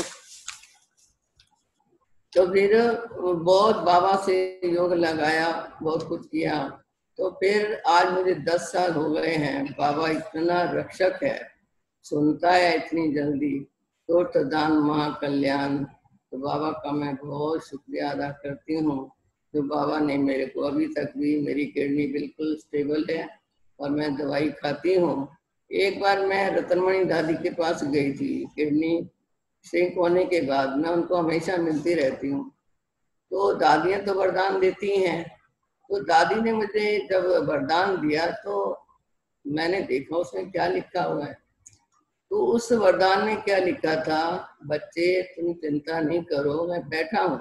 तो फिर बहुत बाबा से योग लगाया, बहुत कुछ किया। तो फिर आज मुझे 10 साल हो गए हैं। बाबा इतना रक्षक है, सुनता है इतनी जल्दी, तो दान महाकल्याण। तो बाबा का मैं बहुत शुक्रिया अदा करती हूँ, जो बाबा ने मेरे को अभी तक भी, मेरी किडनी बिल्कुल स्टेबल है और मैं दवाई खाती हूँ। एक बार मैं रतनमणि दादी के पास गई थी, किडनी श्रिंक होने के बाद, मैं उनको हमेशा मिलती रहती हूँ। तो दादियाँ तो वरदान देती हैं, तो दादी ने मुझे जब वरदान दिया तो मैंने देखा उसमें क्या लिखा हुआ है। तो उस वरदान में क्या लिखा था, बच्चे तुम चिंता नहीं करो, मैं बैठा हूँ,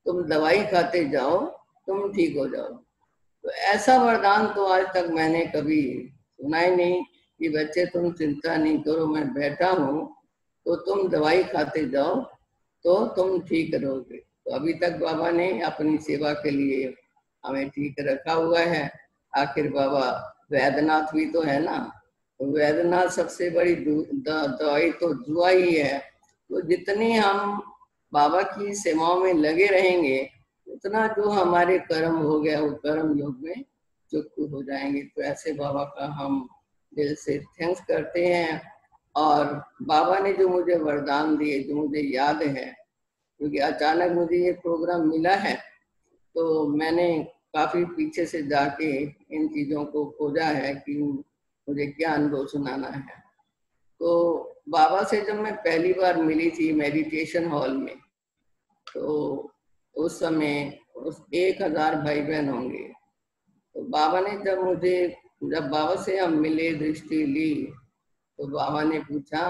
तुम दवाई खाते जाओ, तुम ठीक हो जाओ। तो ऐसा वरदान तो आज तक मैंने कभी सुना ही नहीं कि बच्चे तुम चिंता नहीं करो, मैं बैठा हूँ, तो तुम दवाई खाते जाओ तो तुम ठीक रहोगे। तो अभी तक बाबा ने अपनी सेवा के लिए हमें ठीक रखा हुआ है। आखिर बाबा वैद्यनाथ भी तो है ना, तो वैद्यनाथ सबसे बड़ी दवाई तो दुआ ही है। तो जितनी हम बाबा की सेवाओं में लगे रहेंगे, उतना जो हमारे कर्म हो गया वो कर्म योग में चुकू हो जाएंगे। तो ऐसे बाबा का हम दिल से थैंक्स करते हैं। और बाबा ने जो मुझे वरदान दिए, जो मुझे याद है, क्योंकि अचानक मुझे ये प्रोग्राम मिला है, तो मैंने काफी पीछे से जाके इन चीजों को खोजा है कि मुझे क्या अनुभव सुनाना है। तो बाबा से जब मैं पहली बार मिली थी मेडिटेशन हॉल में, तो उस समय उस 1000 भाई बहन होंगे। तो बाबा ने जब बाबा से हम मिले, दृष्टि ली, तो बाबा ने पूछा,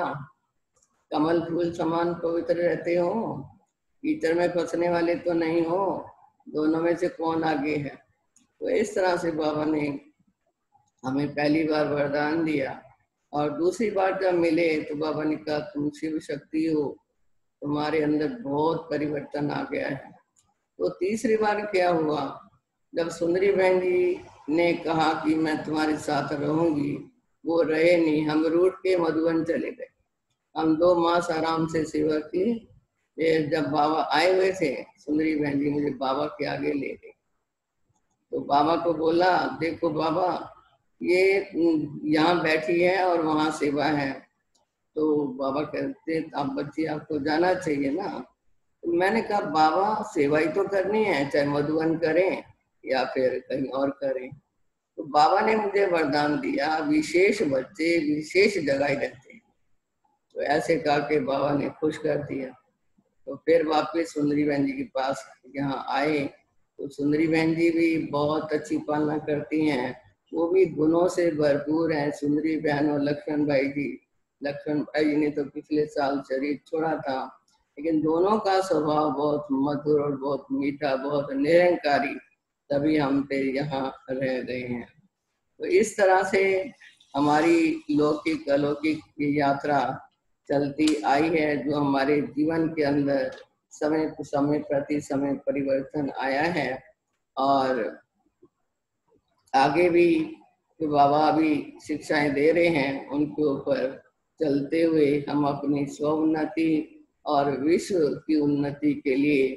कमल फूल समान पवित्र रहते हो, कीचड़ में फंसने वाले तो नहीं हो, दोनों में से कौन आगे है। तो इस तरह से बाबा ने हमें पहली बार वरदान दिया। और दूसरी बार जब मिले तो बाबा ने कहा, तुम शिव शक्ति हो, तुम्हारे अंदर बहुत परिवर्तन आ गया है। तो तीसरी बार क्या हुआ, जब सुंदरी बहन जी ने कहा कि मैं तुम्हारे साथ रहूंगी, वो रहे नहीं, हम रूट के मधुबन चले गए। हम 2 मास आराम से सेवा की। फिर जब बाबा आए हुए थे, सुंदरी बहन जी मुझे बाबा के आगे ले गए। तो बाबा को बोला, देखो बाबा, ये यहाँ बैठी है और वहाँ सेवा है। तो बाबा कहते, आप बच्ची, आपको जाना चाहिए ना। तो मैंने कहा, बाबा सेवा ही तो करनी है, चाहे मधुबन करें या फिर कहीं और करें। तो बाबा ने मुझे वरदान दिया, विशेष बच्चे विशेष जगह ही रहते हैं। तो ऐसे कहा के बाबा ने खुश कर दिया। तो फिर वापस सुंदरी बहन जी के पास यहाँ आए। तो सुंदरी बहन जी भी बहुत अच्छी पालना करती हैं, वो भी गुणों से भरपूर हैं। सुंदरी बहन और लक्ष्मण भाई जी ने तो पिछले साल शरीर छोड़ा था, लेकिन दोनों का स्वभाव बहुत मधुर और बहुत मीठा, बहुत निरंकारी, तभी हम पे यहाँ रह गए हैं। तो इस तरह से हमारी लौकिक अलौकिक की यात्रा चलती आई है, जो हमारे जीवन के अंदर समय प्रति समय परिवर्तन आया है। और आगे भी जो बाबा अभी शिक्षाएं दे रहे हैं, उनके ऊपर चलते हुए हम अपनी स्वोन्नति और विश्व की उन्नति के लिए,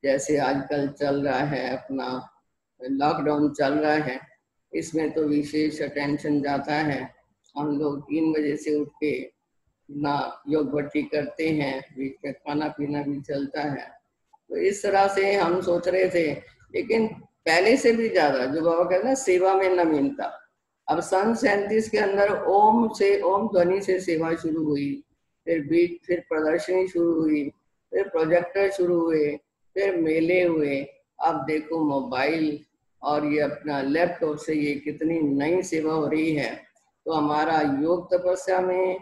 जैसे आजकल चल रहा है, अपना लॉकडाउन चल रहा है, इसमें तो विशेष अटेंशन जाता है। हम लोग 3 बजे से उठ के ना योग भट्टी करते हैं, बीच में खाना पीना भी चलता है। तो इस तरह से हम सोच रहे थे, लेकिन पहले से भी ज्यादा जो बाबा कहते हैं सेवा में नवीनता। अब सन 37 के अंदर ओम ध्वनि से सेवा शुरू हुई, फिर प्रदर्शनी शुरू हुई, फिर प्रोजेक्टर शुरू हुए, फिर मेले हुए। अब देखो मोबाइल और ये अपना लैपटॉप से ये कितनी नई सेवा हो रही है। तो हमारा योग तपस्या में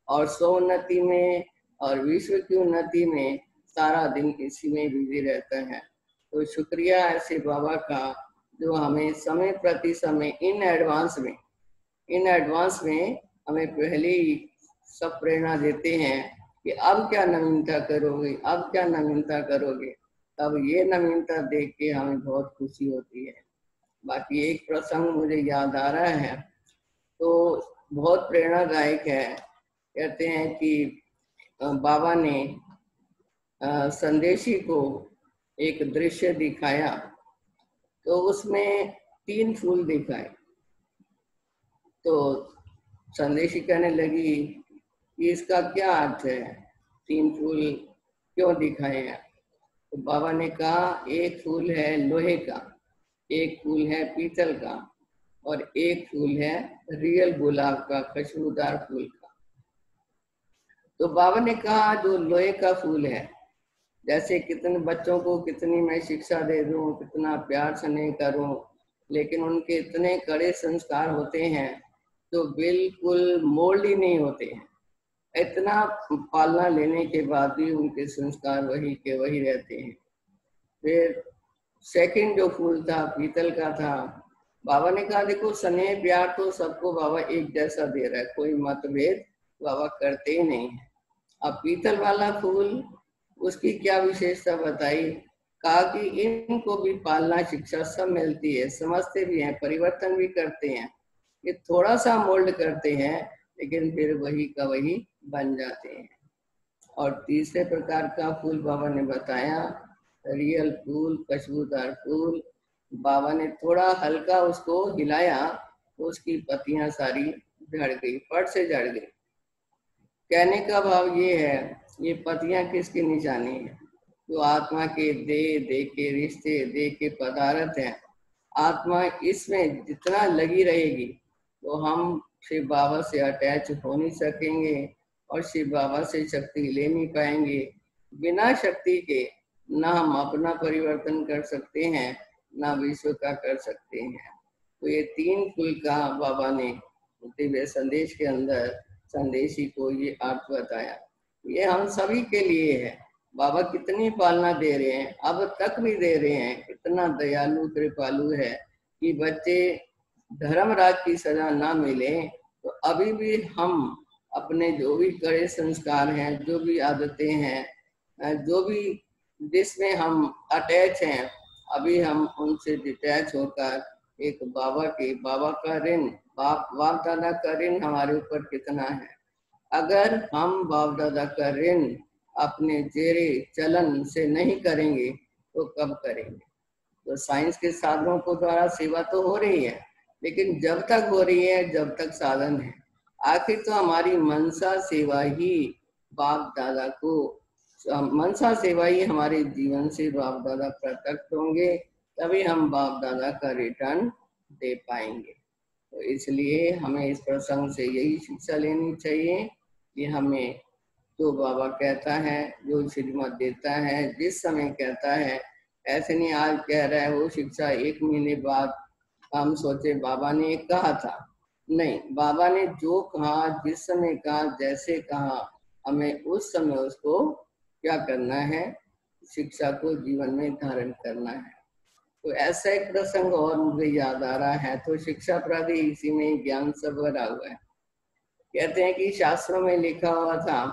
और स्वोन्नति में और विश्व की उन्नति में सारा दिन इसी में बिजी रहता है। तो शुक्रिया ऐसे बाबा का जो हमें समय प्रति समय इन एडवांस में हमें पहले ही सब प्रेरणा देते हैं कि अब क्या नवीनता करोगे, अब क्या नवीनता करोगे। तब ये नवीनता देख के हमें बहुत खुशी होती है। बाकी एक प्रसंग मुझे याद आ रहा है तो बहुत प्रेरणादायक है। कहते हैं कि बाबा ने संदेशी को एक दृश्य दिखाया तो उसमें 3 फूल दिखाए। तो संदेशी कहने लगी कि इसका क्या अर्थ है, 3 फूल क्यों दिखाए हैं। तो बाबा ने कहा एक फूल है लोहे का, एक फूल है पीतल का और एक फूल है रियल गुलाब का, खुशबूदार फूल का। तो बाबा ने कहा जो लोहे का फूल है, जैसे कितने बच्चों को कितनी मैं शिक्षा दे दूं, कितना प्यार स्नेह करूं, लेकिन उनके इतने कड़े संस्कार होते हैं तो बिल्कुल मोल्ड ही नहीं होते हैं। इतना पालना लेने के बाद भी उनके संस्कार वही के वही रहते हैं। फिर सेकंड जो फूल था पीतल का था। बाबा ने कहा देखो स्नेह प्यार तो सबको बाबा एक जैसा दे रहा है, कोई मतभेद बाबा करते ही नहीं है। अब पीतल वाला फूल उसकी क्या विशेषता बताई, कहा कि इनको भी पालना शिक्षा सब मिलती है, समझते भी हैं, परिवर्तन भी करते हैं, ये थोड़ा सा मोल्ड करते हैं लेकिन फिर वही का वही बन जाते हैं। और तीसरे प्रकार का फूल बाबा ने बताया रियल फूल, खुशबूदार फूल। बाबा ने थोड़ा हल्का उसको हिलाया तो उसकी पत्तियां सारी झड़ गई, फट से झड़ गई। कहने का भाव ये है, ये पत्तियां किसकी निशानी है, जो आत्मा के दे के रिश्ते दे के पदार्थ हैं। आत्मा इसमें जितना लगी रहेगी तो हम शिव बाबा से अटैच हो नहीं सकेंगे और शिव बाबा से शक्ति ले नहीं पाएंगे। बिना शक्ति के ना हम अपना परिवर्तन कर सकते हैं ना विश्व का कर सकते हैं। तो ये 3 फूल का बाबा ने दिव्य संदेश के अंदर संदेशी को ये अर्थ बताया। ये हम सभी के लिए है। बाबा कितनी पालना दे रहे हैं, अब तक भी दे रहे हैं। इतना दयालु कृपालु है कि बच्चे धर्मराज की सजा ना मिले तो अभी भी हम अपने जो भी कड़े संस्कार हैं, जो भी आदतें हैं, जो भी जिसमें हम अटैच हैं, अभी हम उनसे डिटैच होकर एक बाबा का ऋण, बाप दादा का ऋण हमारे ऊपर कितना है। अगर हम बाप दादा का ऋण अपने जेरे चलन से नहीं करेंगे तो कब करेंगे। तो साइंस के साधनों को द्वारा सेवा तो हो रही है, लेकिन जब तक हो रही है जब तक साधन है। आखिर तो हमारी मनसा सेवा ही बाप दादा को, मनसा सेवा ही हमारे जीवन से बाप दादा प्रत्यक्ष होंगे, तभी हम बाप दादा का रिटर्न दे पाएंगे। तो इसलिए हमें इस प्रसंग से यही शिक्षा लेनी चाहिए कि हमें जो बाबा कहता है, जो श्रीमत देता है, जिस समय कहता है, ऐसे नहीं आज कह रहा है वो शिक्षा 1 महीने बाद हम सोचे बाबा ने कहा था। नहीं, बाबा ने जो कहा, जिस समय कहा, जैसे कहा, हमें उस समय उसको क्या करना है, शिक्षा को जीवन में धारण करना है। तो ऐसा एक प्रसंग और मुझे याद आ रहा है। तो शिक्षा प्रति इसी में ज्ञान सब भरा हुआ है। कहते हैं कि शास्त्रों में लिखा हुआ था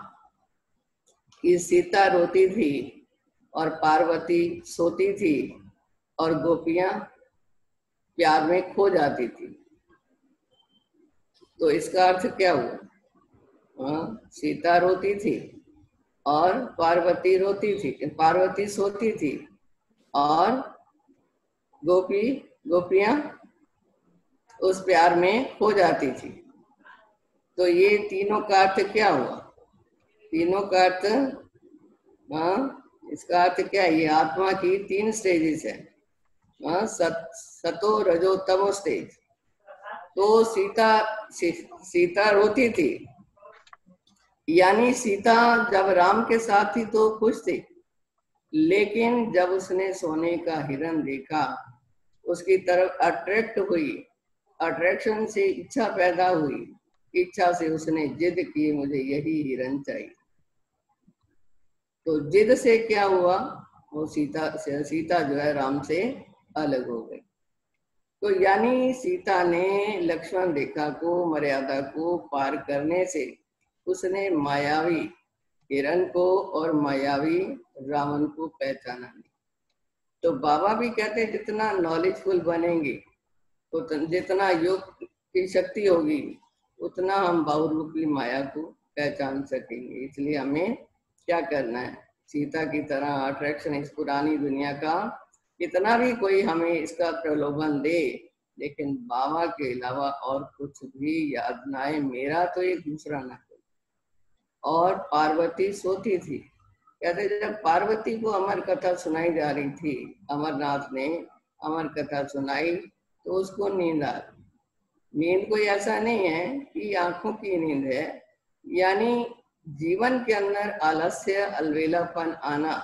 कि सीता रोती थी और पार्वती सोती थी और गोपियां प्यार में खो जाती थी। तो इसका अर्थ क्या हुआ? सीता रोती थी और पार्वती रोती थी, पार्वती सोती थी और गोपियां उस प्यार में खो जाती थी। तो ये तीनों का अर्थ क्या हुआ? तीनों का अर्थ, इसका अर्थ क्या है? ये आत्मा की 3 स्टेजेस है, सतो रजो तमो स्टेज। तो सीता रोती थी, यानी सीता जब राम के साथ थी तो खुश थी, लेकिन जब उसने सोने का हिरण देखा उसकी तरफ अट्रैक्ट हुई, अट्रैक्शन से इच्छा पैदा हुई, इच्छा से उसने जिद की मुझे यही हिरण चाहिए। तो जिद से क्या हुआ, वो सीता जो है राम से अलग हो गई। तो यानी सीता ने लक्ष्मण रेखा को, मर्यादा को पार करने से उसने मायावी हिरण को और मायावी रावण को पहचाना नहीं। तो बाबा भी कहते हैं जितना नॉलेजफुल बनेंगे, जितना योग की शक्ति होगी, उतना हम बहुरूपी माया को पहचान सकेंगे। इसलिए हमें क्या करना है, सीता की तरह अट्रैक्शन इस पुरानी दुनिया का कितना भी कोई हमें इसका प्रलोभन दे, लेकिन बाबा के अलावा और कुछ भी याद ना आए, मेरा तो एक दूसरा ना कोई। और पार्वती सोती थी, कहते जब पार्वती को अमर कथा सुनाई जा रही थी, अमरनाथ ने अमर कथा सुनाई तो उसको नींद आ गई। नींद कोई ऐसा नहीं है कि आंखों की नींद है, यानी जीवन के अंदर आलस्य, अलवेलापन आना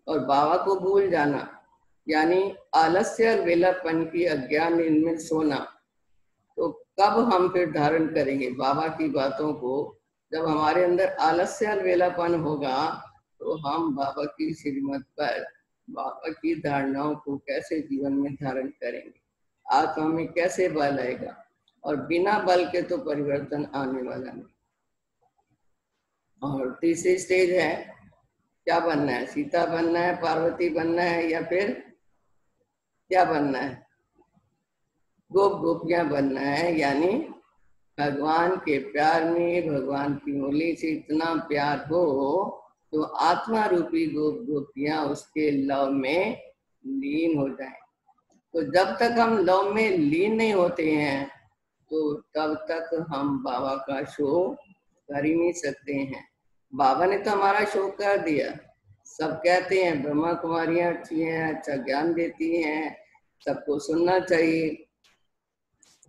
और बाबा को भूल जाना, यानी आलस्य, अलवेलापन की अज्ञान नींद में सोना। तो कब हम फिर धारण करेंगे बाबा की बातों को? जब हमारे अंदर आलस्य, अलवेलापन होगा तो हम बाबा की श्रीमत पर, बाबा की धारणाओं को कैसे जीवन में धारण करेंगे, आत्मा में कैसे बल आएगा? और बिना बल के तो परिवर्तन आने वाला नहीं। और तीसरी स्टेज है, क्या बनना है? सीता बनना है, पार्वती बनना है, या फिर क्या बनना है? गोप गोपियां बनना है, यानी भगवान के प्यार में, भगवान की मुरली से इतना प्यार हो तो आत्मा रूपी गोप गोपियां उसके लव में लीन हो जाएं। तो जब तक हम लव में लीन नहीं होते हैं तो तब तक हम बाबा का शो कर ही नहीं सकते हैं। बाबा ने तो हमारा शो कर दिया। सब कहते हैं ब्रह्मा कुमारियां अच्छी हैं, अच्छा ज्ञान देती हैं, सबको सुनना चाहिए,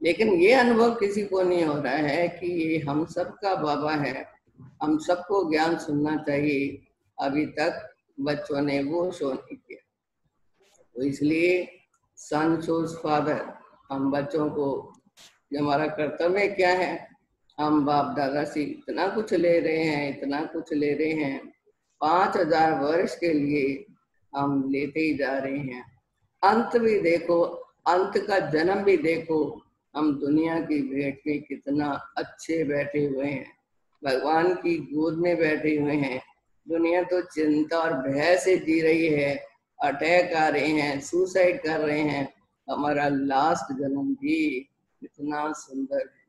लेकिन ये अनुभव किसी को नहीं हो रहा है कि ये हम सबका बाबा है, हम सबको ज्ञान सुनना चाहिए। अभी तक बच्चों ने वो शो नहीं किया। तो इसलिए सन शोज फादर, हम बच्चों को, हमारा कर्तव्य क्या है, हम बाप दादा से इतना कुछ ले रहे हैं, इतना कुछ ले रहे हैं, 5000 वर्ष के लिए हम लेते ही जा रहे हैं। अंत भी देखो, अंत का जन्म भी देखो, हम दुनिया की भेंट में कितना अच्छे बैठे हुए हैं, भगवान की गोद में बैठे हुए हैं। दुनिया तो चिंता और भय से जी रही है, अटैक आ रहे हैं, सुसाइड कर रहे हैं, हमारा लास्ट जन्म भी कितना सुंदर है।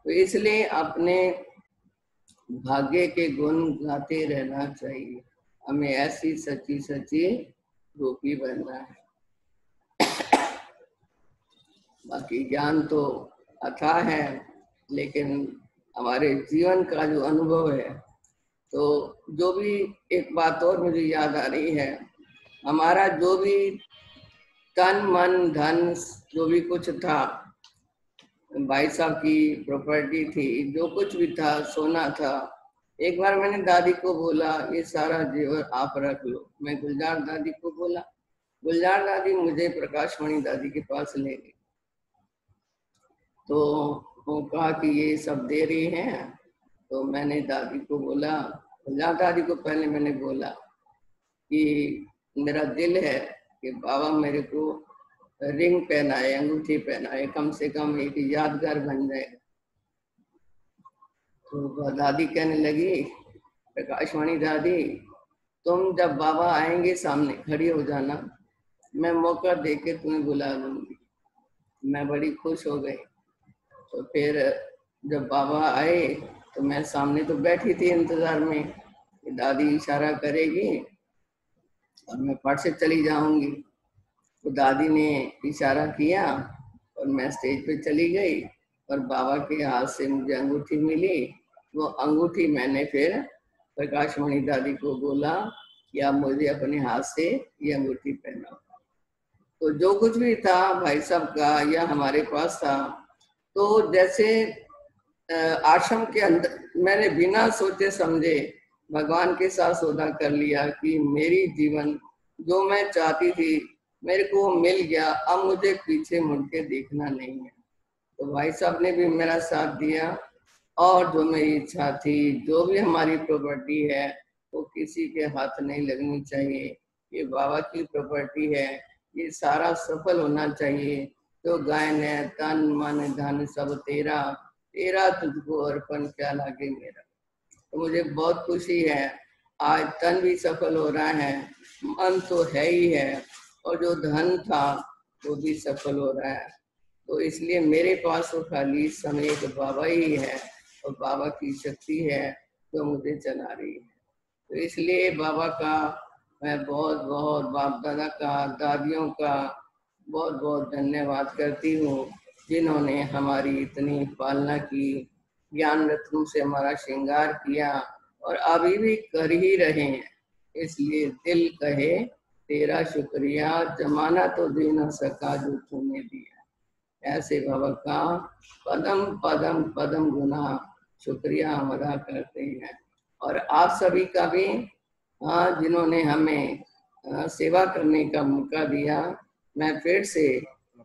तो इसलिए अपने भाग्य के गुण गाते रहना चाहिए। हमें ऐसी सच्ची सच्ची गोपी बनना है। बाकी ज्ञान तो अथाह है, लेकिन हमारे जीवन का जो अनुभव है, तो जो भी एक बात और मुझे याद आ रही है, हमारा जो भी तन मन धन जो भी कुछ था, भाई साहब की प्रॉपर्टी थी, जो कुछ भी था, सोना था, एक बार मैंने दादी को बोला ये सारा जेवर आप रख लो। मैं गुलजार दादी को बोला, गुलजार दादी मुझे प्रकाशमणि दादी के पास ले गई। तो वो कहा कि ये सब दे रही हैं। तो मैंने दादी को बोला, गुलजार दादी को पहले मैंने बोला कि मेरा दिल है कि बाबा मेरे को रिंग पहनाए, अंगूठी पहनाए, कम से कम एक यादगार बन जाए। तो दादी कहने लगी, प्रकाशमणि दादी तुम जब बाबा आएंगे सामने खड़ी हो जाना, मैं मौका देके तुम्हें बुला लूंगी। मैं बड़ी खुश हो गई। तो फिर जब बाबा आए तो मैं सामने तो बैठी थी इंतजार में कि दादी इशारा करेगी और मैं फट से चली जाऊंगी। तो दादी ने इशारा किया और मैं स्टेज पे चली गई और बाबा के हाथ से मुझे अंगूठी मिली। वो अंगूठी मैंने फिर प्रकाशमणि दादी को बोला कि आप मुझे अपने हाथ से ये अंगूठी पहनाओ। तो जो कुछ भी था भाई साहब का या हमारे पास था, तो जैसे आश्रम के अंदर मैंने बिना सोचे समझे भगवान के साथ सौदा कर लिया कि मेरी जीवन जो मैं चाहती थी मेरे को मिल गया, अब मुझे पीछे मुड़ के देखना नहीं है। तो भाई साहब ने भी मेरा साथ दिया, और जो मेरी इच्छा थी, जो भी हमारी प्रॉपर्टी है वो किसी के हाथ नहीं लगनी चाहिए, ये बाबा की प्रॉपर्टी है, ये सारा सफल होना चाहिए। तो गायन है, तन मन धन सब तेरा, तेरा तुझको अर्पण क्या लागे मेरा। तो मुझे बहुत खुशी है, आज तन भी सफल हो रहा है, मन तो है ही है, और जो धन था वो भी सफल हो रहा है। तो इसलिए मेरे पास तो खाली समय एक बाबा ही है, और बाबा की शक्ति है जो मुझे चला रही है। तो इसलिए बाबा का मैं बहुत बहुत, बाप दादा का, दादियों का बहुत बहुत धन्यवाद करती हूँ, जिन्होंने हमारी इतनी पालना की, ज्ञान रत्नों से हमारा श्रृंगार किया, और अभी भी कर ही रहे हैं। इसलिए दिल कहे तेरा शुक्रिया, जमाना तो दे न सका जो तूने दिया। ऐसे बाबा का पदम पदम पदम गुना शुक्रिया हम अदा करते हैं। और आप सभी का भी, जिन्होंने हमें सेवा करने का मौका दिया, मैं फिर से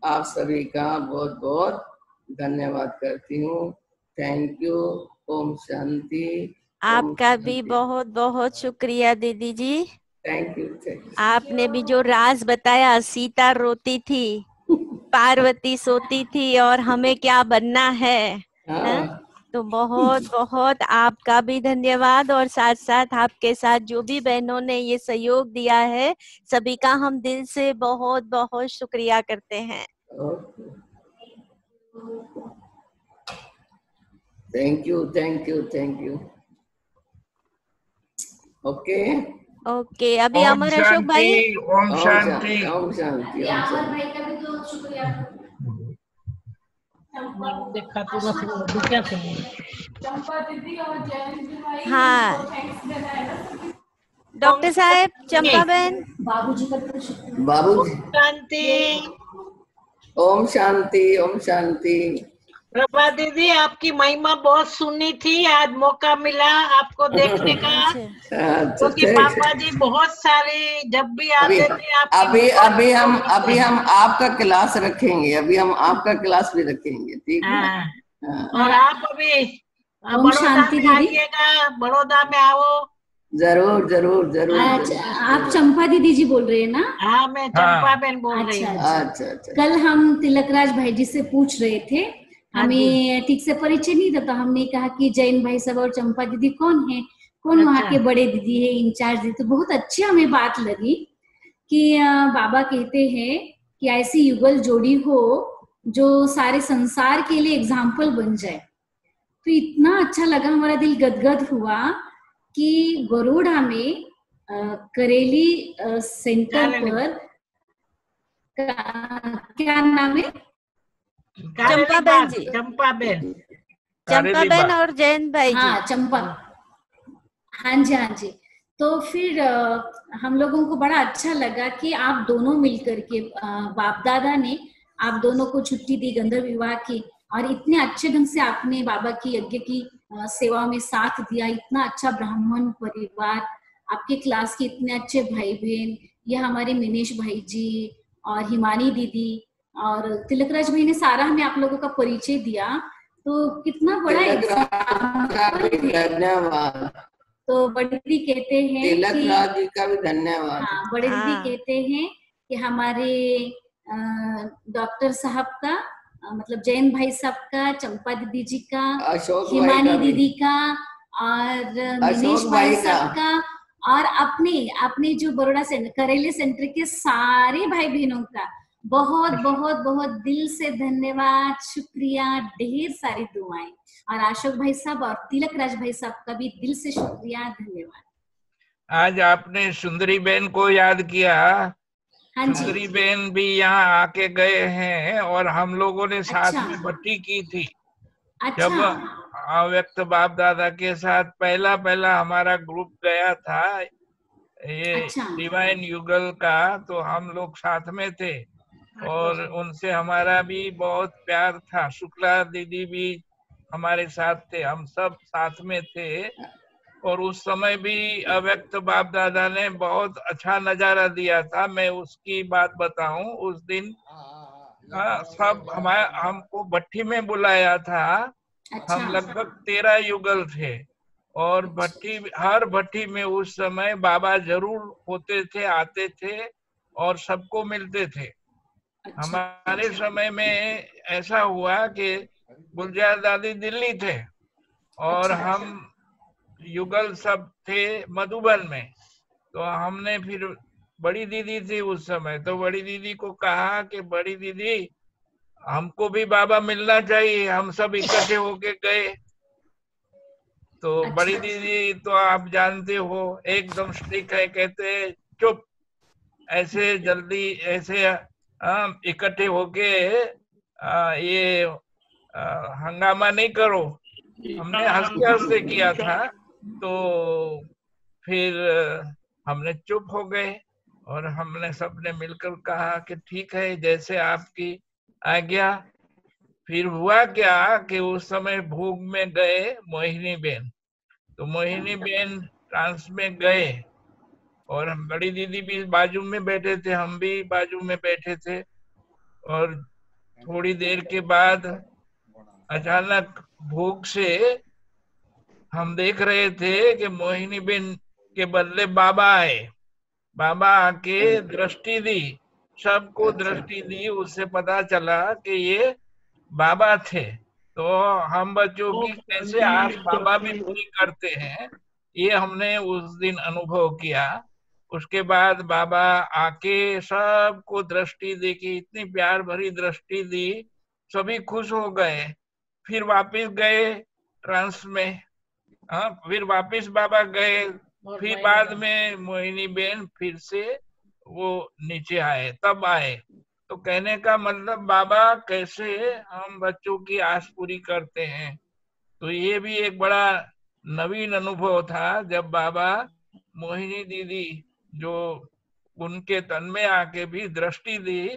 आप सभी का बहुत बहुत धन्यवाद करती हूँ। Thank you. ओम शांति। आपका भी बहुत बहुत शुक्रिया दीदी जी। Thank you, thank you. आपने भी जो राज बताया, सीता रोती थी, पार्वती सोती थी, और हमें क्या बनना है, तो बहुत बहुत आपका भी धन्यवाद। और साथ साथ आपके साथ जो भी बहनों ने ये सहयोग दिया है, सभी का हम दिल से बहुत बहुत शुक्रिया करते हैं। Thank you, thank you, thank you. Okay okay, अभी ओम अमर अशोक भाई। शांति, ओम शांति। ओम शांति। भाई का भी तो शुक्रिया। देखा तो नहीं, क्या थे चंपा दीदी और जयंत भाई, हाँ। थैंक्स देना है ना डॉक्टर साहब, चंपा बहन, बाबूजी का भी शुक्रिया। बाबूजी। शांति। ओम शांति, ओम शांति। प्रभा दीदी, आपकी महिमा बहुत सुनी थी, आज मौका मिला आपको देखने का, क्योंकि पापा जी बहुत सारे जब भी आते थे अभी हम आपका क्लास रखेंगे, अभी हम आपका क्लास भी रखेंगे, ठीक है। और आप अभी बड़ौदा में आइएगा, बड़ौदा में आओ। जरूर जरूर जरूर। आप चंपा दीदी जी बोल रहे हैं ना? हाँ, मैं चंपा बहन बोल रही हूँ। अच्छा। कल हम तिलकराज भाई जी से पूछ रहे थे, हमें ठीक से परिचय नहीं था, तो हमने कहा कि जैन भाई साहब और चंपा दीदी कौन है, कौन वहाँ के बड़े दीदी है, इंचार्ज दीदी। तो बहुत अच्छी हमें बात लगी कि बाबा कहते हैं कि ऐसी युगल जोड़ी हो जो सारे संसार के लिए एग्जाम्पल बन जाए। तो इतना अच्छा लगा, हमारा दिल गदगद हुआ कि बड़ौदा में करेली सेंटर पर क्या नाम है? चंपा बहन जी। चंपा बहन और जयंत भाई जी। हाँ, चंपा। हाँ जी। तो फिर हम लोगों को बड़ा अच्छा लगा कि आप दोनों मिलकर के, बाप दादा ने आप दोनों को छुट्टी दी गंधर्व विवाह की, और इतने अच्छे ढंग से आपने बाबा की यज्ञ की सेवा में साथ दिया। इतना अच्छा ब्राह्मण परिवार, आपके क्लास के इतने अच्छे भाई बहन, ये हमारे मिनेश भाई जी और हिमानी दीदी और तिलकराज भाई ने सारा हमें आप लोगों का परिचय दिया। तो कितना बड़ा धन्यवाद। तो बड़ी दीदी कहते हैं तिलकराज जी का भी धन्यवाद। हाँ, बड़ी दीदी कहते हैं कि हमारे डॉक्टर साहब का, मतलब जैन भाई साहब का, चंपा दीदी जी का, हिमानी दीदी का और मिनेश भाई साहब का, और अपने जो बड़ौदा करेले सेंटर के सारे भाई बहनों का बहुत बहुत बहुत दिल से धन्यवाद, शुक्रिया, ढेर सारी दुआएं। और अशोक भाई साहब और तिलकराज भाई साहब का भी दिल से शुक्रिया, धन्यवाद। आज आपने सुंदरी बहन को याद किया। हाँ, सुंदरी बहन भी यहाँ आके गए हैं, और हम लोगों ने साथ में भट्टी की थी। जब अव्यक्त बाप दादा के साथ पहला हमारा ग्रुप गया था, ये डिवाइन युगल का, तो हम लोग साथ में थे और उनसे हमारा भी बहुत प्यार था। शुक्ला दीदी भी हमारे साथ थे, हम सब साथ में थे। और उस समय भी अव्यक्त बाप दादा ने बहुत अच्छा नजारा दिया था। मैं उसकी बात बताऊं, उस दिन सब हमको भट्टी में बुलाया था। हम लगभग 13 युगल थे और हर भट्टी में उस समय बाबा जरूर होते थे, आते थे और सबको मिलते थे। हमारे समय में ऐसा हुआ कि गुलजार दादी दिल्ली थे और हम युगल सब थे मधुबन में। तो हमने फिर बड़ी दीदी थी उस समय, तो बड़ी दीदी को कहा कि बड़ी दीदी हमको भी बाबा मिलना चाहिए। हम सब इकट्ठे होके गए। तो बड़ी दीदी तो आप जानते हो एकदम स्ट्रिक्ट है, कहते चुप, ऐसे जल्दी ऐसे इकट्ठे होके ये हंगामा नहीं करो। हमने हंसते हंसते किया था। तो फिर हमने चुप हो गए और हमने सबने मिलकर कहा कि ठीक है, जैसे आपकी आज्ञा। फिर हुआ क्या कि उस समय भोग में गए मोहिनी बेन। तो मोहिनी बेन ट्रांस में गए और हम बड़ी दीदी भी बाजू में बैठे थे, हम भी बाजू में बैठे थे। और थोड़ी देर के बाद अचानक भोग से हम देख रहे थे कि मोहिनी बेन के बदले बाबा आए। बाबा आके दृष्टि दी, सबको दृष्टि दी। उससे पता चला कि ये बाबा थे। तो हम बच्चों की कैसे आस बाबा भी पूरी करते हैं, ये हमने उस दिन अनुभव किया। उसके बाद बाबा आके सबको दृष्टि दी कि इतनी प्यार भरी दृष्टि दी, सभी खुश हो गए। फिर वापस गए ट्रांस में। फिर वापस बाबा गए। फिर बाद में मोहिनी बेन फिर से वो नीचे आए, तब आए। तो कहने का मतलब बाबा कैसे हम बच्चों की आस पूरी करते हैं। तो ये भी एक बड़ा नवीन अनुभव था जब बाबा मोहिनी दीदी जो उनके तन में आके भी दृष्टि दी।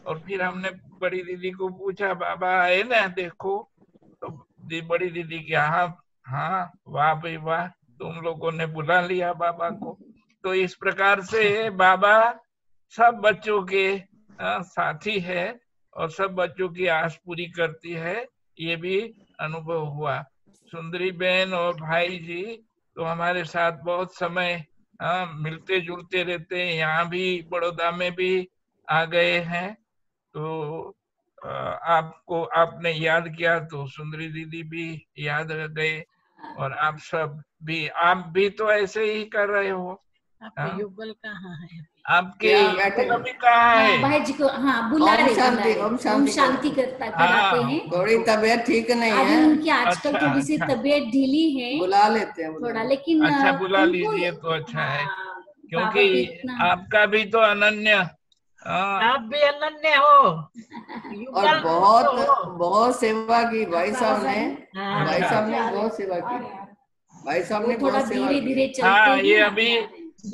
और फिर हमने बड़ी दीदी को पूछा, बाबा आए ना देखो। तो बड़ी दीदी की हाँ वाह भाई वाह, तुम लोगों ने बुला लिया बाबा को। तो इस प्रकार से बाबा सब बच्चों के साथी है और सब बच्चों की आस पूरी करती है, ये भी अनुभव हुआ। सुंदरी बहन और भाई जी तो हमारे साथ बहुत समय मिलते जुलते रहते हैं। यहाँ भी बड़ौदा में भी आ गए हैं। तो आपको आपने याद किया तो सुंदरी दीदी भी याद रह गए। और आप सब भी, आप भी तो ऐसे ही कर रहे हो। आपके युगल कहाँ है? आपके अभी कहाँ है? भाई जी को बुला रहे, ओम शांति कराते हैं। थोड़ी तबीयत ठीक नहीं है अभी उनकी आजकल थोड़ी सी तबीयत ढीली है, बुला लेते हैं थोड़ा। लेकिन अच्छा बुला लीजिए तो अच्छा है, क्योंकि आपका भी तो अनन्य, आप भी अनन्य हो और बहुत सेवा की भाई साहब ने बहुत सेवा की। भाई साहब ने थोड़ा धीरे धीरे चलते हैं। ये अभी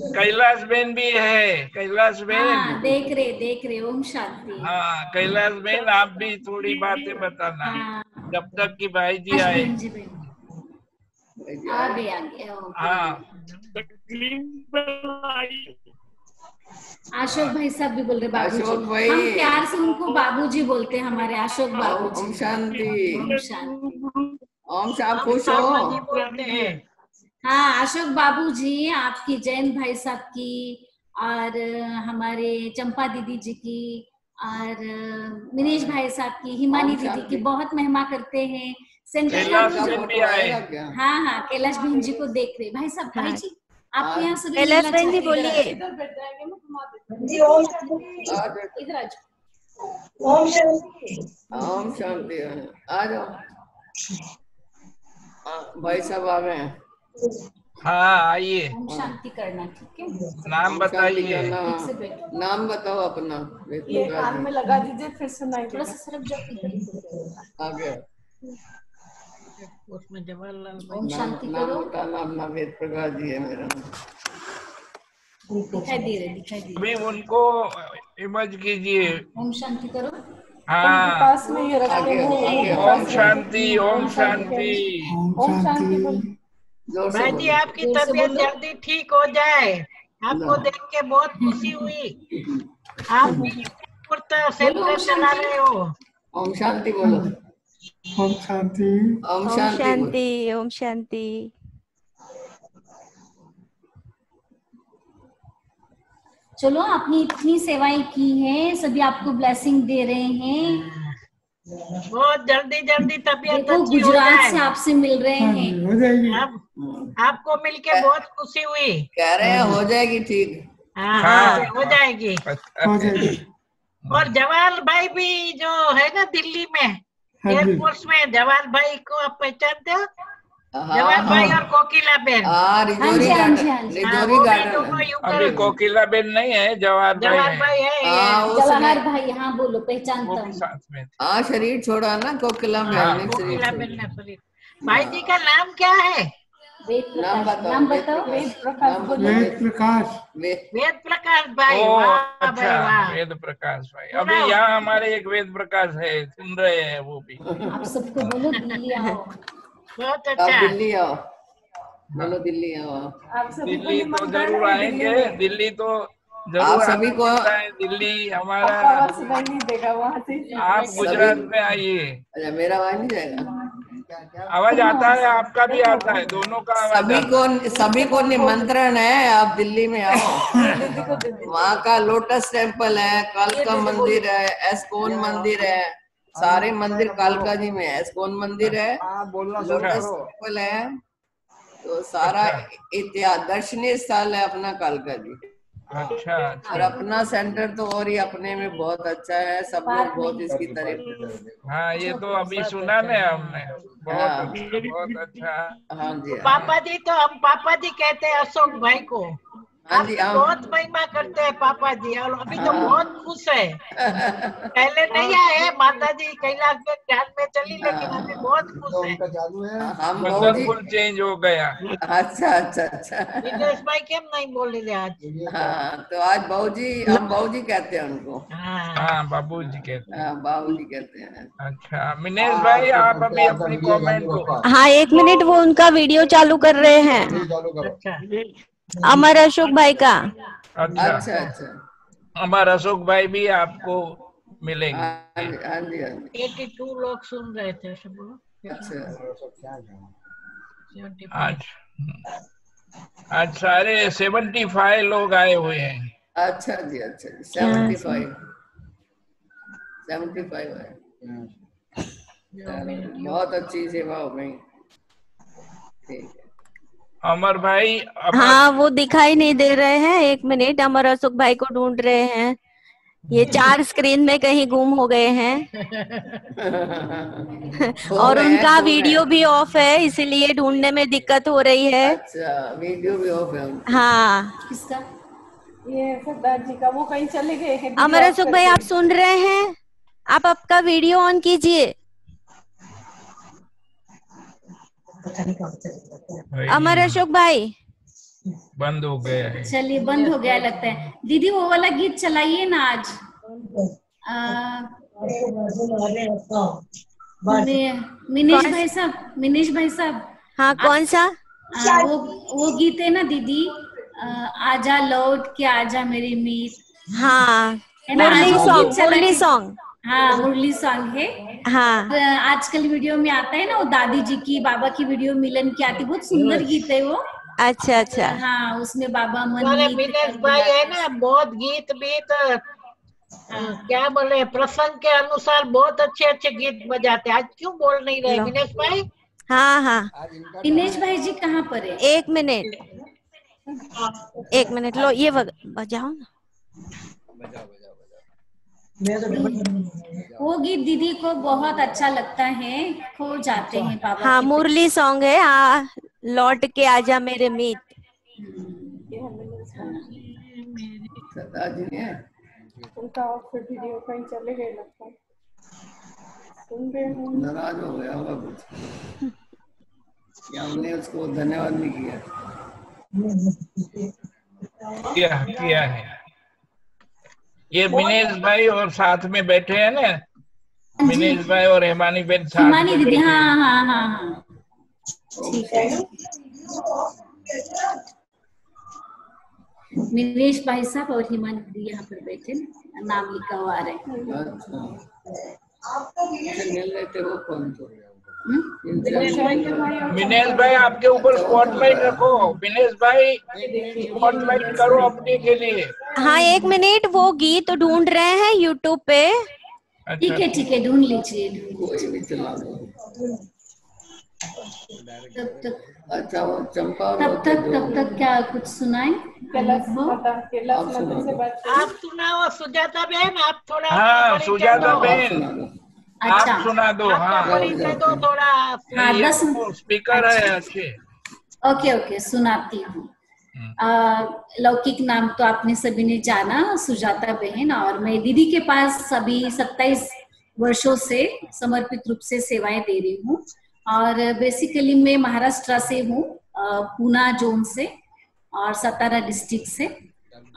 कैलाश बेन भी है, कैलाश बेन देख रहे ओम शांति। हाँ कैलाश बेन, आप भी थोड़ी बातें बताना जब तक कि भाई जी आए। आगे हाँ अशोक भाई साहब भी बोल रहे बाबूजी। हम प्यार से उनको बाबूजी बोलते हैं, हमारे अशोक बाबूजी। ओम शांति, ओम शांति, ओम शांति, खुश हो। हाँ अशोक बाबूजी, आपकी जयंत भाई साहब की और हमारे चंपा दीदी जी की और मिनेश भाई साहब की, हिमानी दीदी की बहुत महिमा करते हैं। हाँ कैलाश बहन जी को देख रहे भाई साहब। भाई जी आपके यहाँ से कैलाश बहन जी बोलिए। इधर आ जाओ। ओम शांति, आ जाओ। भाई साहब आ गए हैं। हाँ आइए। ओम शांति करना, ठीक है। नाम बताइए। नाम बताओ अपना। ये कान में लगा दीजिए, फिर सुनाई। थोड़ा सा सरक जाओ। आ गया। उसमें जवाहरलाल ओम शांति करो। नाम वेद प्रकाश जी है मेरा। दिखाई दे रहे। अभी उनको इमेज कीजिए। ओम शांति करो। हाँ पास में ये रखा है। ओम शांति, ओम शांति, ओम शांति। भाई जी आपकी तबीयत जल्दी ठीक हो जाए, आपको देख के बहुत खुशी हुई। आप भी सेंटर चला रहे हो। ओम शांति बोलो। ओम शांति। ओम ओम शांति। शांति। ओम शांति। चलो, आपने इतनी सेवाएं की हैं, सभी आपको ब्लेसिंग दे रहे हैं। बहुत जल्दी जल्दी तबीयत देखो, अच्छी हो गुजरात जाए। से आपसे मिल रहे हैं। हो जाएगी। आपको मिलके बहुत खुशी हुई। कह रहे हैं हो जाएगी ठीक। हाँ, हो जाएगी। हो जाएगी। और जवाहर भाई भी जो है ना दिल्ली में एयरफोर्स में, जवाहर भाई को आप पहचानते हो? जवाहर भाई और कोकिला बेन। रिजोरी गार्डन। अभी कोकिला बेन नहीं है, जवाहर भाई है। जवाहर भाई, हाँ बोलो, पहचानता हूँ। हाँ, शरीर छोड़ा ना कोकिला बेन। कोकिला बेन ने शरीर। भाई जी का नाम क्या है? नाम बताओ। वेद प्रकाश। वेद प्रकाश। वेद प्रकाश भाई। अच्छा, वेद प्रकाश भाई। अभी यहाँ हमारे एक वेद प्रकाश है, सुन रहे हैं वो भी। आप सबको बोलो दिल्ली आओ। बहुत अच्छा। दिल्ली आओ, बोलो दिल्ली आओ। दिल्ली तो जरूर आएंगे, दिल्ली तो जरूर। आप सभी को दिल्ली हमारा। आप गुजरात में आइए। अच्छा, मेरा आवाज नहीं जाएगा? आवाज आता है, आपका भी आता है, दोनों का आवाज। सभी को निमंत्रण है, आप दिल्ली में आओ। वहाँ का लोटस टेम्पल है, कालका मंदिर है, एस्कॉन मंदिर है, सारे मंदिर कालका जी में है। एस्कॉन मंदिर है, लोटस टेम्पल है, तो सारा इतिहास दर्शनीय स्थल है अपना कालका जी। अच्छा। और अपना सेंटर तो और ही अपने में बहुत अच्छा है, सब लोग बहुत इसकी तारीफ। हाँ, ये तो अभी सुना ना हमने, बहुत अच्छा। हाँ जी। पापा जी तो हम पापा जी कहते हैं अशोक भाई को। हाँ जी, बहुत महिमा करते हैं पापा जी, और अभी तो बहुत खुश है। पहले नहीं आए, माता जी कैलाश में ध्यान में चली, लेकिन अभी बहुत खुश है। हम बिल्कुल चेंज हो गया। अच्छा। दिनेश भाई क्यों नहीं बोल रहे आज? हाँ, तो आज बाबूजी, हम बाबूजी कहते हैं उनको। हाँ, बाबूजी कहते हैं। बाबूजी कहते हैं। अच्छा, मिनेश भाई आप अभी अपनी कमेंट को। हाँ, 1 मिनट, वो उनका वीडियो चालू कर रहे हैं। अच्छा। अमर अशोक भाई का। अच्छा। अमर अशोक भाई भी आपको मिलेंगे। हाँ जी। 82 लोग सुन रहे थे सब लोग। अच्छा। आज सारे 75 लोग आए हुए हैं। अच्छा जी। 75 है। बहुत अच्छी सेवा हो गई। ठीक है। अमर भाई। हाँ, वो दिखाई नहीं दे रहे हैं। 1 मिनट, अमर अशोक भाई को ढूंढ रहे हैं। ये 4 स्क्रीन में कहीं गुम हो गए हैं। और उनका वीडियो भी ऑफ है, इसीलिए ढूंढने में दिक्कत हो रही है। अच्छा, वीडियो भी ऑफ है। हाँ, किसका? ये सरदार जी का, वो कहीं चले गए हैं। अमर अशोक भाई आप सुन रहे हैं? आप आपका वीडियो ऑन कीजिए। अमर अशोक भाई बंद हो गया है। चलिए, बंद हो गया लगता है। दीदी वो वाला गीत चलाइए ना आज। मिनेश भाई साहब। हाँ, कौन सा? वो गीत है ना दीदी, आजा लौट के आजा मेरी मीत। हाँ, मुरली सॉन्ग। हाँ, मुरली सॉन्ग है। हाँ, आजकल वीडियो में आता है ना, वो दादी जी की, बाबा की वीडियो मिलन की आती, बहुत सुंदर गीत है वो। अच्छा। हाँ, उसमें बाबा मिनेश भाई है ना, बहुत गीत क्या बोले, प्रसंग के अनुसार बहुत अच्छे गीत बजाते। आज क्यों बोल नहीं रहे मिनेश भाई? हाँ। मिनेश भाई जी कहाँ पर है? 1 मिनट, लो ये बजाओ ना। वो गीत दीदी को बहुत अच्छा लगता है, खो जाते हैं बाबा। हाँ, मुरली सॉन्ग है। हाँ, लौट के आजा मेरे मीत। उनका वीडियो कहीं चले गए लगता है। सुन रहे हैं, नाराज हो गया होगा कुछ, या हमने उसको धन्यवाद नहीं किया है। ये मिनेश भाई और साथ में बैठे हैं ना, मिनेश भाई और हेमानी बेन साथ में दीदी। हाँ। ठीक है। मिनेश भाई साहब और हिमांशु यहाँ पर बैठे, नाम लिखा हुआ आ रहा है। मिल रहे थे वो कौन तो? मिनेश भाई आपके ऊपर स्पॉटलाइट रखो, मिनेश भाई स्पॉटलाइट करो अपने के लिए। हाँ 1 मिनट, वो गीत तो ढूंढ रहे हैं यूट्यूब पे। ठीक है ढूंढ लीजिए। तब तक क्या कुछ सुनाए? आप सुनाओ सुजाता बहन, आप थोड़ा। हाँ सुजाता बहन अच्छा आप सुना दो। हाँ थोड़ा। हाँ 10 स्पीकर है अच्छे। ओके सुनाती हूँ। लौकिक नाम तो आपने सभी ने जाना, सुजाता बहन, और मैं दीदी के पास अभी 27 वर्षों से समर्पित रूप से सेवाएं दे रही हूँ। और बेसिकली मैं महाराष्ट्र से हूँ, पूना जोन से और सतारा डिस्ट्रिक्ट से।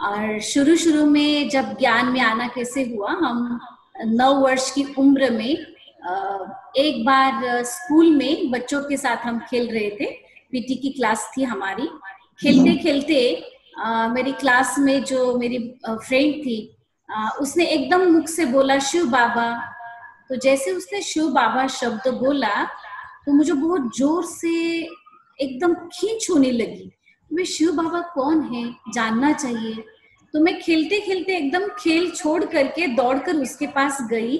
और शुरू में जब ज्ञान में आना कैसे हुआ, हम 9 वर्ष की उम्र में एक बार स्कूल में बच्चों के साथ हम खेल रहे थे, पीटी की क्लास थी हमारी। खेलते खेलते मेरी क्लास में जो मेरी फ्रेंड थी, उसने एकदम मुख से बोला शिव बाबा। तो जैसे उसने शिव बाबा शब्द बोला तो मुझे बहुत जोर से एकदम खींच होने लगी। मैं शिव बाबा कौन है जानना चाहिए। तो मैं खेलते खेलते एकदम खेल छोड़ करके दौड़कर उसके पास गई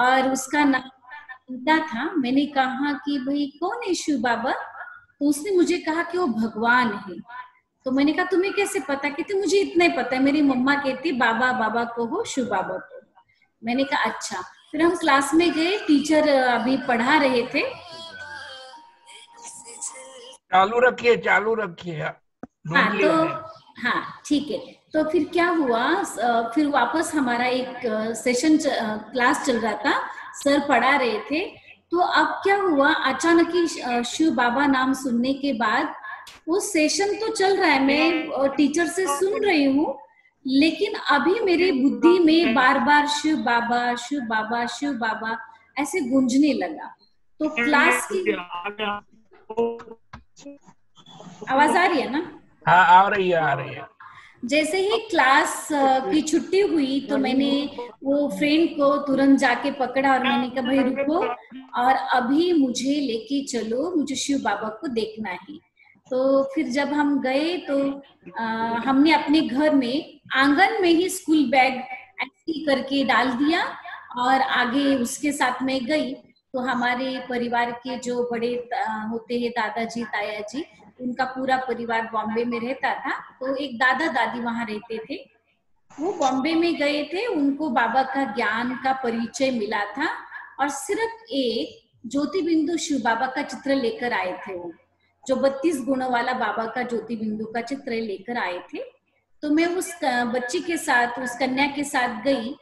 और उसका नाम चिंता था। मैंने कहा कि भाई कौन है शिव बाबा? तो उसने मुझे कहा कि वो भगवान है। तो मैंने कहा तुम्हें कैसे पता? कहते मुझे इतना ही पता है, मेरी मम्मा कहती बाबा बाबा को हो, शिव बाबा को। मैंने कहा अच्छा। फिर हम क्लास में गए, टीचर अभी पढ़ा रहे थे। चालू रखिए हाँ तो हाँ ठीक है। तो फिर क्या हुआ, फिर वापस हमारा एक सेशन क्लास चल रहा था, सर पढ़ा रहे थे। तो अब क्या हुआ, अचानक ही शिव बाबा नाम सुनने के बाद वो सेशन तो चल रहा है, मैं टीचर से सुन रही हूँ, लेकिन अभी मेरे बुद्धि में बार बार शिव बाबा शिव बाबा शिव बाबा ऐसे गूंजने लगा। तो क्लास की आवाज आ रही है ना? हाँ आ रही है। जैसे ही क्लास की छुट्टी हुई तो मैंने वो फ्रेंड को तुरंत जाके पकड़ा और मैंने कहा भाई रुको और अभी मुझे लेके चलो, मुझे शिव बाबा को देखना है। तो फिर जब हम गए तो हमने अपने घर में आंगन में ही स्कूल बैग ऐसे करके डाल दिया और आगे उसके साथ में गई। तो हमारे परिवार के जो बड़े होते हैं, दादाजी ताया जी, उनका पूरा परिवार बॉम्बे में रहता था। तो एक दादा दादी वहां रहते थे, वो बॉम्बे में गए थे, उनको बाबा का ज्ञान का परिचय मिला था और सिर्फ एक ज्योति बिंदु शिव बाबा का चित्र लेकर आए थे। वो जो 32 गुणों वाला बाबा का ज्योति बिंदु का चित्र लेकर आए थे। तो मैं उस बच्ची के साथ, उस कन्या के साथ गई।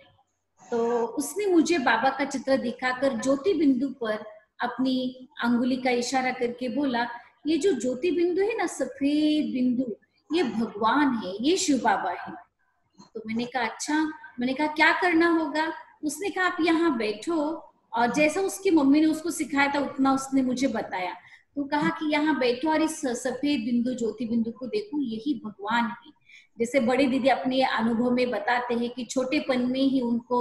तो उसने मुझे बाबा का चित्र दिखाकर ज्योति बिंदु पर अपनी अंगुली का इशारा करके बोला, ये जो ज्योति बिंदु है ना, सफेद बिंदु, ये भगवान है, ये शिव बाबा है। तो मैंने कहा अच्छा। मैंने कहा क्या करना होगा? उसने कहा आप यहाँ बैठो, और जैसा उसकी मम्मी ने उसको सिखाया था उतना उसने मुझे बताया। तो कहा कि यहाँ बैठो और इस सफेद बिंदु ज्योति बिंदु को देखो, यही भगवान है। जैसे बड़ी दीदी अपने अनुभव में बताते हैं कि छोटेपन में ही उनको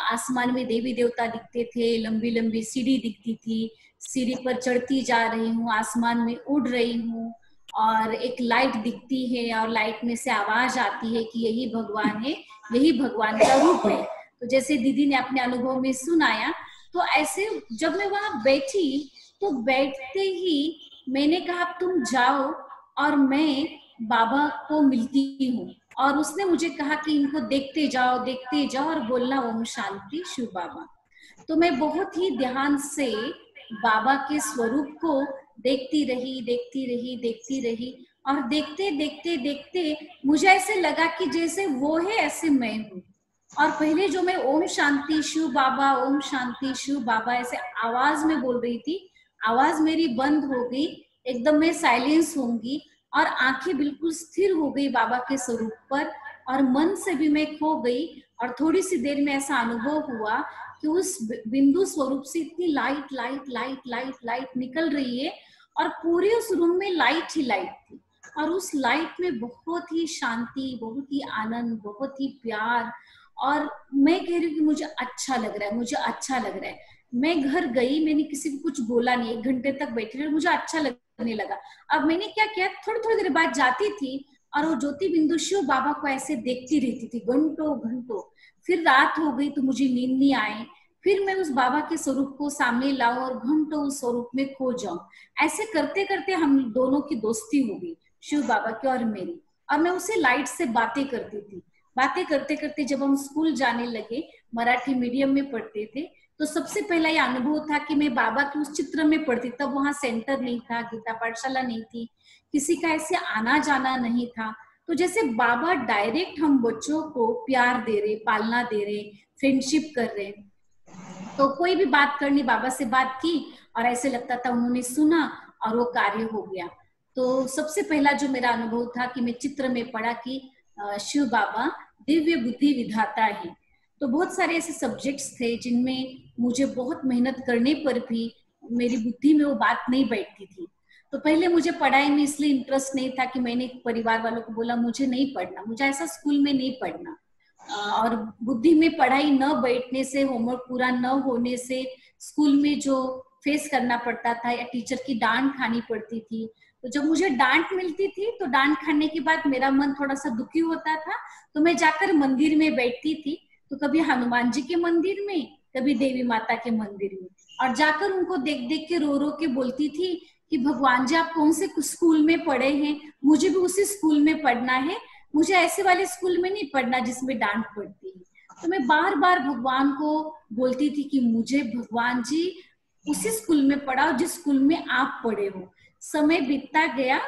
आसमान में देवी देवता दिखते थे, लंबी लंबी सीढ़ी दिखती थी, सीढ़ी पर चढ़ती जा रही हूँ, आसमान में उड़ रही हूँ, और एक लाइट दिखती है और लाइट में से आवाज आती है कि यही भगवान है, यही भगवान का रूप है। तो जैसे दीदी ने अपने अनुभव में सुनाया, तो ऐसे जब मैं वहां बैठी तो बैठते ही मैंने कहा तुम जाओ और मैं बाबा को मिलती हूँ। और उसने मुझे कहा कि इनको देखते जाओ और बोलना ओम शांति शिव बाबा। तो मैं बहुत ही ध्यान से बाबा के स्वरूप को देखती रही और देखते मुझे ऐसे लगा कि जैसे वो है ऐसे मैं हूँ। और पहले जो मैं ओम शांति शिव बाबा, ओम शांति शिव बाबा ऐसे आवाज में बोल रही थी, आवाज मेरी बंद हो गई, एकदम मैं साइलेंस होंगी और आंखें बिल्कुल स्थिर हो गई बाबा के स्वरूप पर, और मन से भी मैं खो गई। और थोड़ी सी देर में ऐसा अनुभव हुआ कि उस बिंदु स्वरूप से इतनी लाइट निकल रही है और पूरे उस रूम में लाइट ही लाइट थी, और उस लाइट में बहुत ही शांति, बहुत ही आनंद, बहुत ही प्यार। और मैं कह रही हूँ कि मुझे अच्छा लग रहा है, मुझे अच्छा लग रहा है। मैं घर गई, मैंने किसी को कुछ बोला नहीं, 1 घंटे तक बैठी रही, मुझे अच्छा लगने लगा। अब मैंने क्या किया, थोड़ी थोड़ी देर बाद जाती थी और वो ज्योति बिंदु शिव बाबा को ऐसे देखती रहती थी घंटों घंटों। फिर रात हो गई तो मुझे नींद नहीं आए, फिर मैं उस बाबा के स्वरूप को सामने लाऊं और घंटों उस स्वरूप में खो जाऊं। ऐसे करते करते हम दोनों की दोस्ती हो गई, शिव बाबा की और मेरी। और मैं उसे लाइट से बातें करती थी। बातें करते करते जब हम स्कूल जाने लगे, मराठी मीडियम में पढ़ते थे, तो सबसे पहला ये अनुभव था कि मैं बाबा के उस चित्र में पढ़ती। तब वहां सेंटर नहीं था, गीता पाठशाला नहीं थी, किसी का ऐसे आना जाना नहीं था। तो जैसे बाबा डायरेक्ट हम बच्चों को प्यार दे रहे, पालना दे रहे, फ्रेंडशिप कर रहे। तो कोई भी बात करनी, बाबा से बात की और ऐसे लगता था उन्होंने सुना और वो कार्य हो गया। तो सबसे पहला जो मेरा अनुभव था कि मैं चित्र में पढ़ा कि शिव बाबा दिव्य बुद्धि विधाता है। तो बहुत सारे ऐसे सब्जेक्ट्स थे जिनमें मुझे बहुत मेहनत करने पर भी मेरी बुद्धि में वो बात नहीं बैठती थी। तो पहले मुझे पढ़ाई में इसलिए इंटरेस्ट नहीं था कि मैंने परिवार वालों को बोला मुझे नहीं पढ़ना, मुझे ऐसा स्कूल में नहीं पढ़ना। और बुद्धि में पढ़ाई न बैठने से, होमवर्क पूरा न होने से, स्कूल में जो फेस करना पड़ता था या टीचर की डांट खानी पड़ती थी, तो जब मुझे डांट मिलती थी तो डांट खाने के बाद मेरा मन थोड़ा सा दुखी होता था। तो मैं जाकर मंदिर में बैठती थी, तो कभी हनुमान जी के मंदिर में, कभी देवी माता के मंदिर में, और जाकर उनको देख देख के रो रो के बोलती थी कि भगवान जी आप कौन से स्कूल में पढ़े हैं, मुझे भी उसी स्कूल में पढ़ना है, मुझे ऐसे वाले स्कूल में नहीं पढ़ना जिसमें डांट पड़ती है। तो मैं बार बार भगवान को बोलती थी कि मुझे भगवान जी उसी स्कूल में पढ़ाओ जिस स्कूल में आप पढ़े हो। समय बीतता गया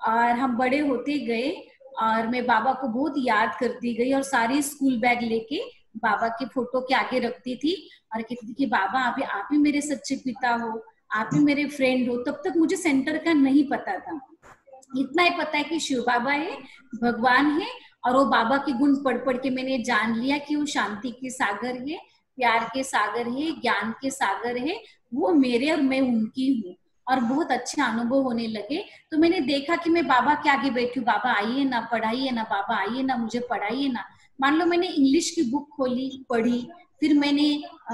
और हम बड़े होते गए और मैं बाबा को बहुत याद करती गई और सारी स्कूल बैग लेके बाबा के फोटो के आगे रखती थी और कहती थी कि बाबा आप ही मेरे सच्चे पिता हो, आप ही मेरे फ्रेंड हो। तब तक मुझे सेंटर का नहीं पता था, इतना ही पता है कि शिव बाबा है, भगवान है, और वो बाबा के गुण पढ़ पढ़ के मैंने जान लिया कि वो शांति के सागर है, प्यार के सागर है, ज्ञान के सागर है, वो मेरे और मैं उनकी हूँ। और बहुत अच्छे अनुभव होने लगे। तो मैंने देखा कि मैं बाबा के आगे बैठी हूँ, बाबा आइए ना, पढ़ाइए ना, बाबा आइए ना, मुझे पढ़ाइए ना। मान लो मैंने इंग्लिश की बुक खोली, पढ़ी, फिर मैंने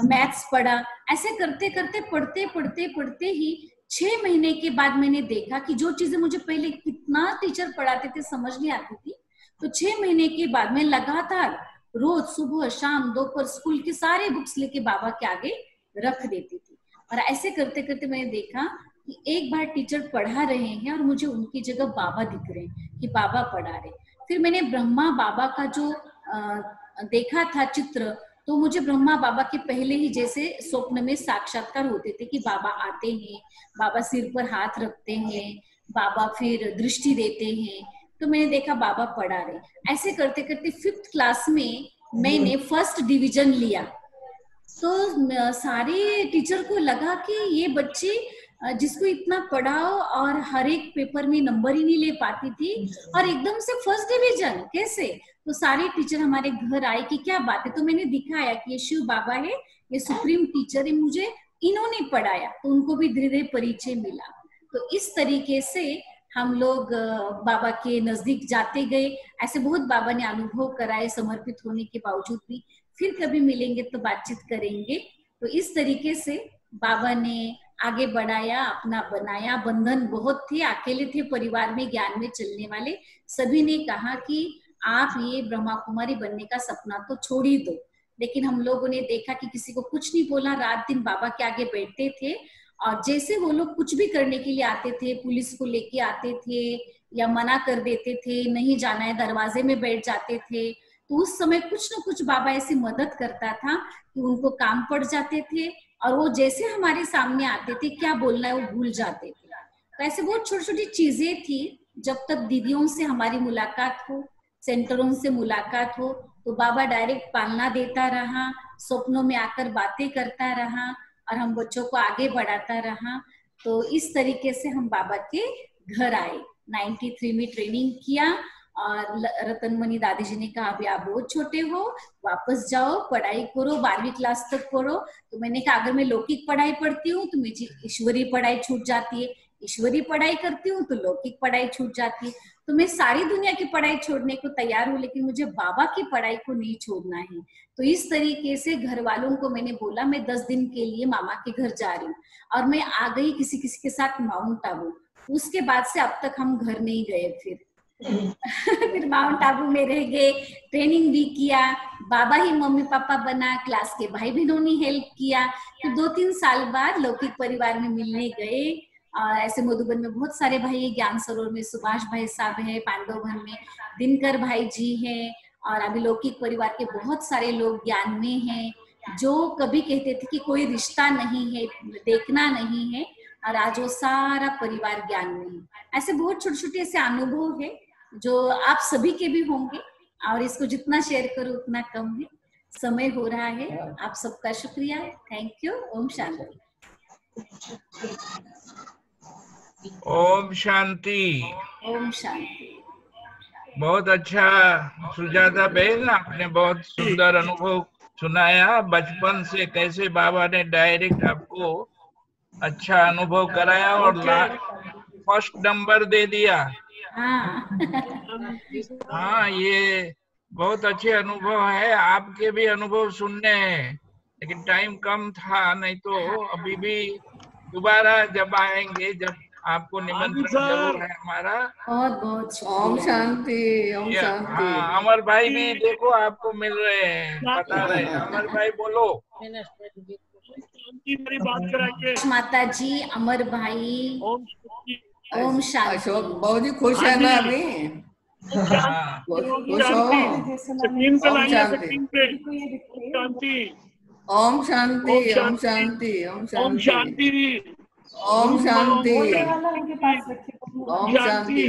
मैथ्स पढ़ा। ऐसे करते करते पढ़ते पढ़ते पढ़ते ही 6 महीने के बाद मैंने देखा कि जो चीजें मुझे पहले कितना टीचर पढ़ाते थे समझ नहीं आती थी, तो 6 महीने के बाद मैं लगातार रोज सुबह शाम दोपहर स्कूल के सारे बुक्स लेके बाबा के आगे रख देती थी। और ऐसे करते करते मैंने देखा कि एक बार टीचर पढ़ा रहे हैं और मुझे उनकी जगह बाबा दिख रहे हैं कि बाबा पढ़ा रहे। फिर मैंने ब्रह्मा बाबा का जो देखा था चित्र, तो मुझे ब्रह्मा बाबा के पहले ही जैसे स्वप्न में साक्षात्कार होते थे कि बाबा आते हैं, बाबा सिर पर हाथ रखते हैं, बाबा फिर दृष्टि देते हैं। तो मैंने देखा बाबा पढ़ा रहे। ऐसे करते करते 5th क्लास में मैंने 1st डिवीजन लिया। तो सारे टीचर को लगा कि ये बच्ची जिसको इतना पढ़ाओ और हर एक पेपर में नंबर ही नहीं ले पाती थी और एकदम से 1st डिवीजन कैसे। तो सारे टीचर हमारे घर आए कि क्या बात है। तो मैंने दिखाया कि ये शिव बाबा है, ये सुप्रीम टीचर है, मुझे इन्होंने पढ़ाया। तो उनको भी धीरे धीरे परिचय मिला। तो इस तरीके से हम लोग बाबा के नजदीक जाते गए। ऐसे बहुत बाबा ने अनुभव कराए समर्पित होने के बावजूद भी। फिर कभी मिलेंगे तो बातचीत करेंगे। तो इस तरीके से बाबा ने आगे बढ़ाया, अपना बनाया। बंधन बहुत थे, अकेले थे परिवार में ज्ञान में चलने वाले। सभी ने कहा कि आप ये ब्रह्मा कुमारी बनने का सपना तो छोड़ ही दो। लेकिन हम लोगों ने देखा कि किसी को कुछ नहीं बोला, रात दिन बाबा के आगे बैठते थे। और जैसे वो लोग कुछ भी करने के लिए आते थे, पुलिस को लेके आते थे या मना कर देते थे, नहीं जाना है, दरवाजे में बैठ जाते थे। तो उस समय कुछ न कुछ बाबा ऐसी मदद करता था कि उनको काम पड़ जाते थे और वो जैसे हमारे सामने आते थे, क्या बोलना है वो भूल जाते थे। तो ऐसे बहुत छोटी छोटी चीजें थी। जब तक दीदियों से हमारी मुलाकात हो, सेंटरों से मुलाकात हो, तो बाबा डायरेक्ट पालना देता रहा, सपनों में आकर बातें करता रहा और हम बच्चों को आगे बढ़ाता रहा। तो इस तरीके से हम बाबा के घर आए। 93 में ट्रेनिंग किया और रतनमणि दादी जी ने कहा अभी आप बहुत छोटे हो, वापस जाओ, पढ़ाई करो, 12वीं क्लास तक पढ़ो। तो मैंने कहा अगर मैं लौकिक पढ़ाई पढ़ती हूँ तो मेरी ईश्वरीय पढ़ाई छूट जाती है, ईश्वरी पढ़ाई करती हूँ तो लौकिक पढ़ाई छूट जाती है। तो मैं सारी दुनिया की पढ़ाई छोड़ने को तैयार हूँ, लेकिन मुझे बाबा की पढ़ाई को नहीं छोड़ना है। तो इस तरीके से घर वालों को मैंने बोला मैं 10 दिन के लिए मामा के घर जा रही हूँ, और मैं आ गई किसी किसी के साथ माउंट आबू। उसके बाद से अब तक हम घर नहीं गए फिर फिर माउंट आबू में रह गए, ट्रेनिंग भी किया, बाबा ही मम्मी पापा बना, क्लास के भाई बहनों ने हेल्प किया। फिर 2-3 साल बाद लौकिक परिवार में मिलने गए। ऐसे मधुबन में बहुत सारे भाई है, ज्ञान सरोवर में सुभाष भाई साहब है, पांडवभन में दिनकर भाई जी हैं, और अभी लौकिक परिवार के बहुत सारे लोग ज्ञान में हैं, जो कभी कहते थे कि कोई रिश्ता नहीं है, देखना नहीं है, और आज वो सारा परिवार ज्ञान में है। ऐसे बहुत छोटे छोटे ऐसे अनुभव है जो आप सभी के भी होंगे, और इसको जितना शेयर करो उतना कम है। समय हो रहा है, आप सबका शुक्रिया, थैंक यू। ओम शांति। ओम शांति। ओम शांति। बहुत अच्छा सुजाता बहन, आपने बहुत सुंदर अनुभव सुनाया। बचपन से कैसे बाबा ने डायरेक्ट आपको अच्छा अनुभव कराया और फर्स्ट नंबर दे दिया। हाँ, ये बहुत अच्छे अनुभव है। आपके भी अनुभव सुनने हैं, लेकिन टाइम कम था, नहीं तो अभी भी दोबारा जब आएंगे, जब आपको निमंत्रण जरूर है हमारा। बहुत बहुत ओम शांति। ओम शांति। हाँ, अमर भाई भी देखो आपको मिल रहे हैं, बता रहे हैं। अमर भाई बोलो। मेरी बात कराइए। माता जी, अमर भाई, ओम शांति। अशोक बहुत ही खुश है ना अभी। खुश हो। ओम शांति। ओम शांति। ओम शांति। ओम शांति। ओम शांति। ओम शांति। ओम शांति। ओम शांति।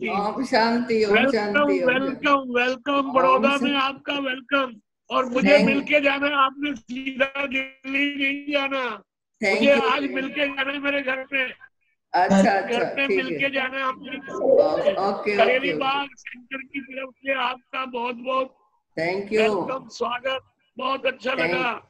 ओम शांति। वेलकम वेलकम बड़ौदा में आपका वेलकम। और मुझे मिलके जाना, आपने सीधा दिल्ली नहीं जाना, मुझे आज मिलके जाना है मेरे घर पे। अच्छा घर पे मिलके जाना है आपने। करेली बाग सेंटर की तरफ से आपका बहुत बहुत थैंक यू, वेलकम, स्वागत। बहुत अच्छा लगा।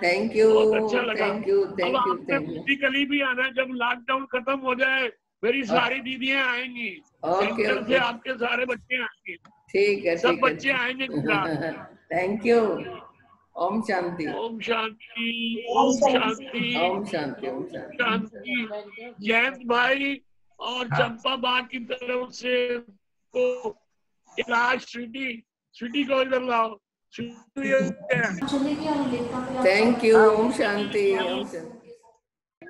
Thank you. बहुत अच्छा लगा। Thank you. अब आपने फिजिकली भी आना, जब लॉकडाउन खत्म हो जाए मेरी सारी दीदियां आएंगी, सेंटर से आपके सारे बच्चे आएंगे। ठीक है, सब बच्चे आएंगे। Thank you. ओम शांति। ओम शांति। ओम शांति। ओम शांति। ओम शांति। जयंत भाई और चंपा बा की तरफ से को इलाज स्वीटी को इधर लाओ। Thank you. ओम शांति। ओम शांति।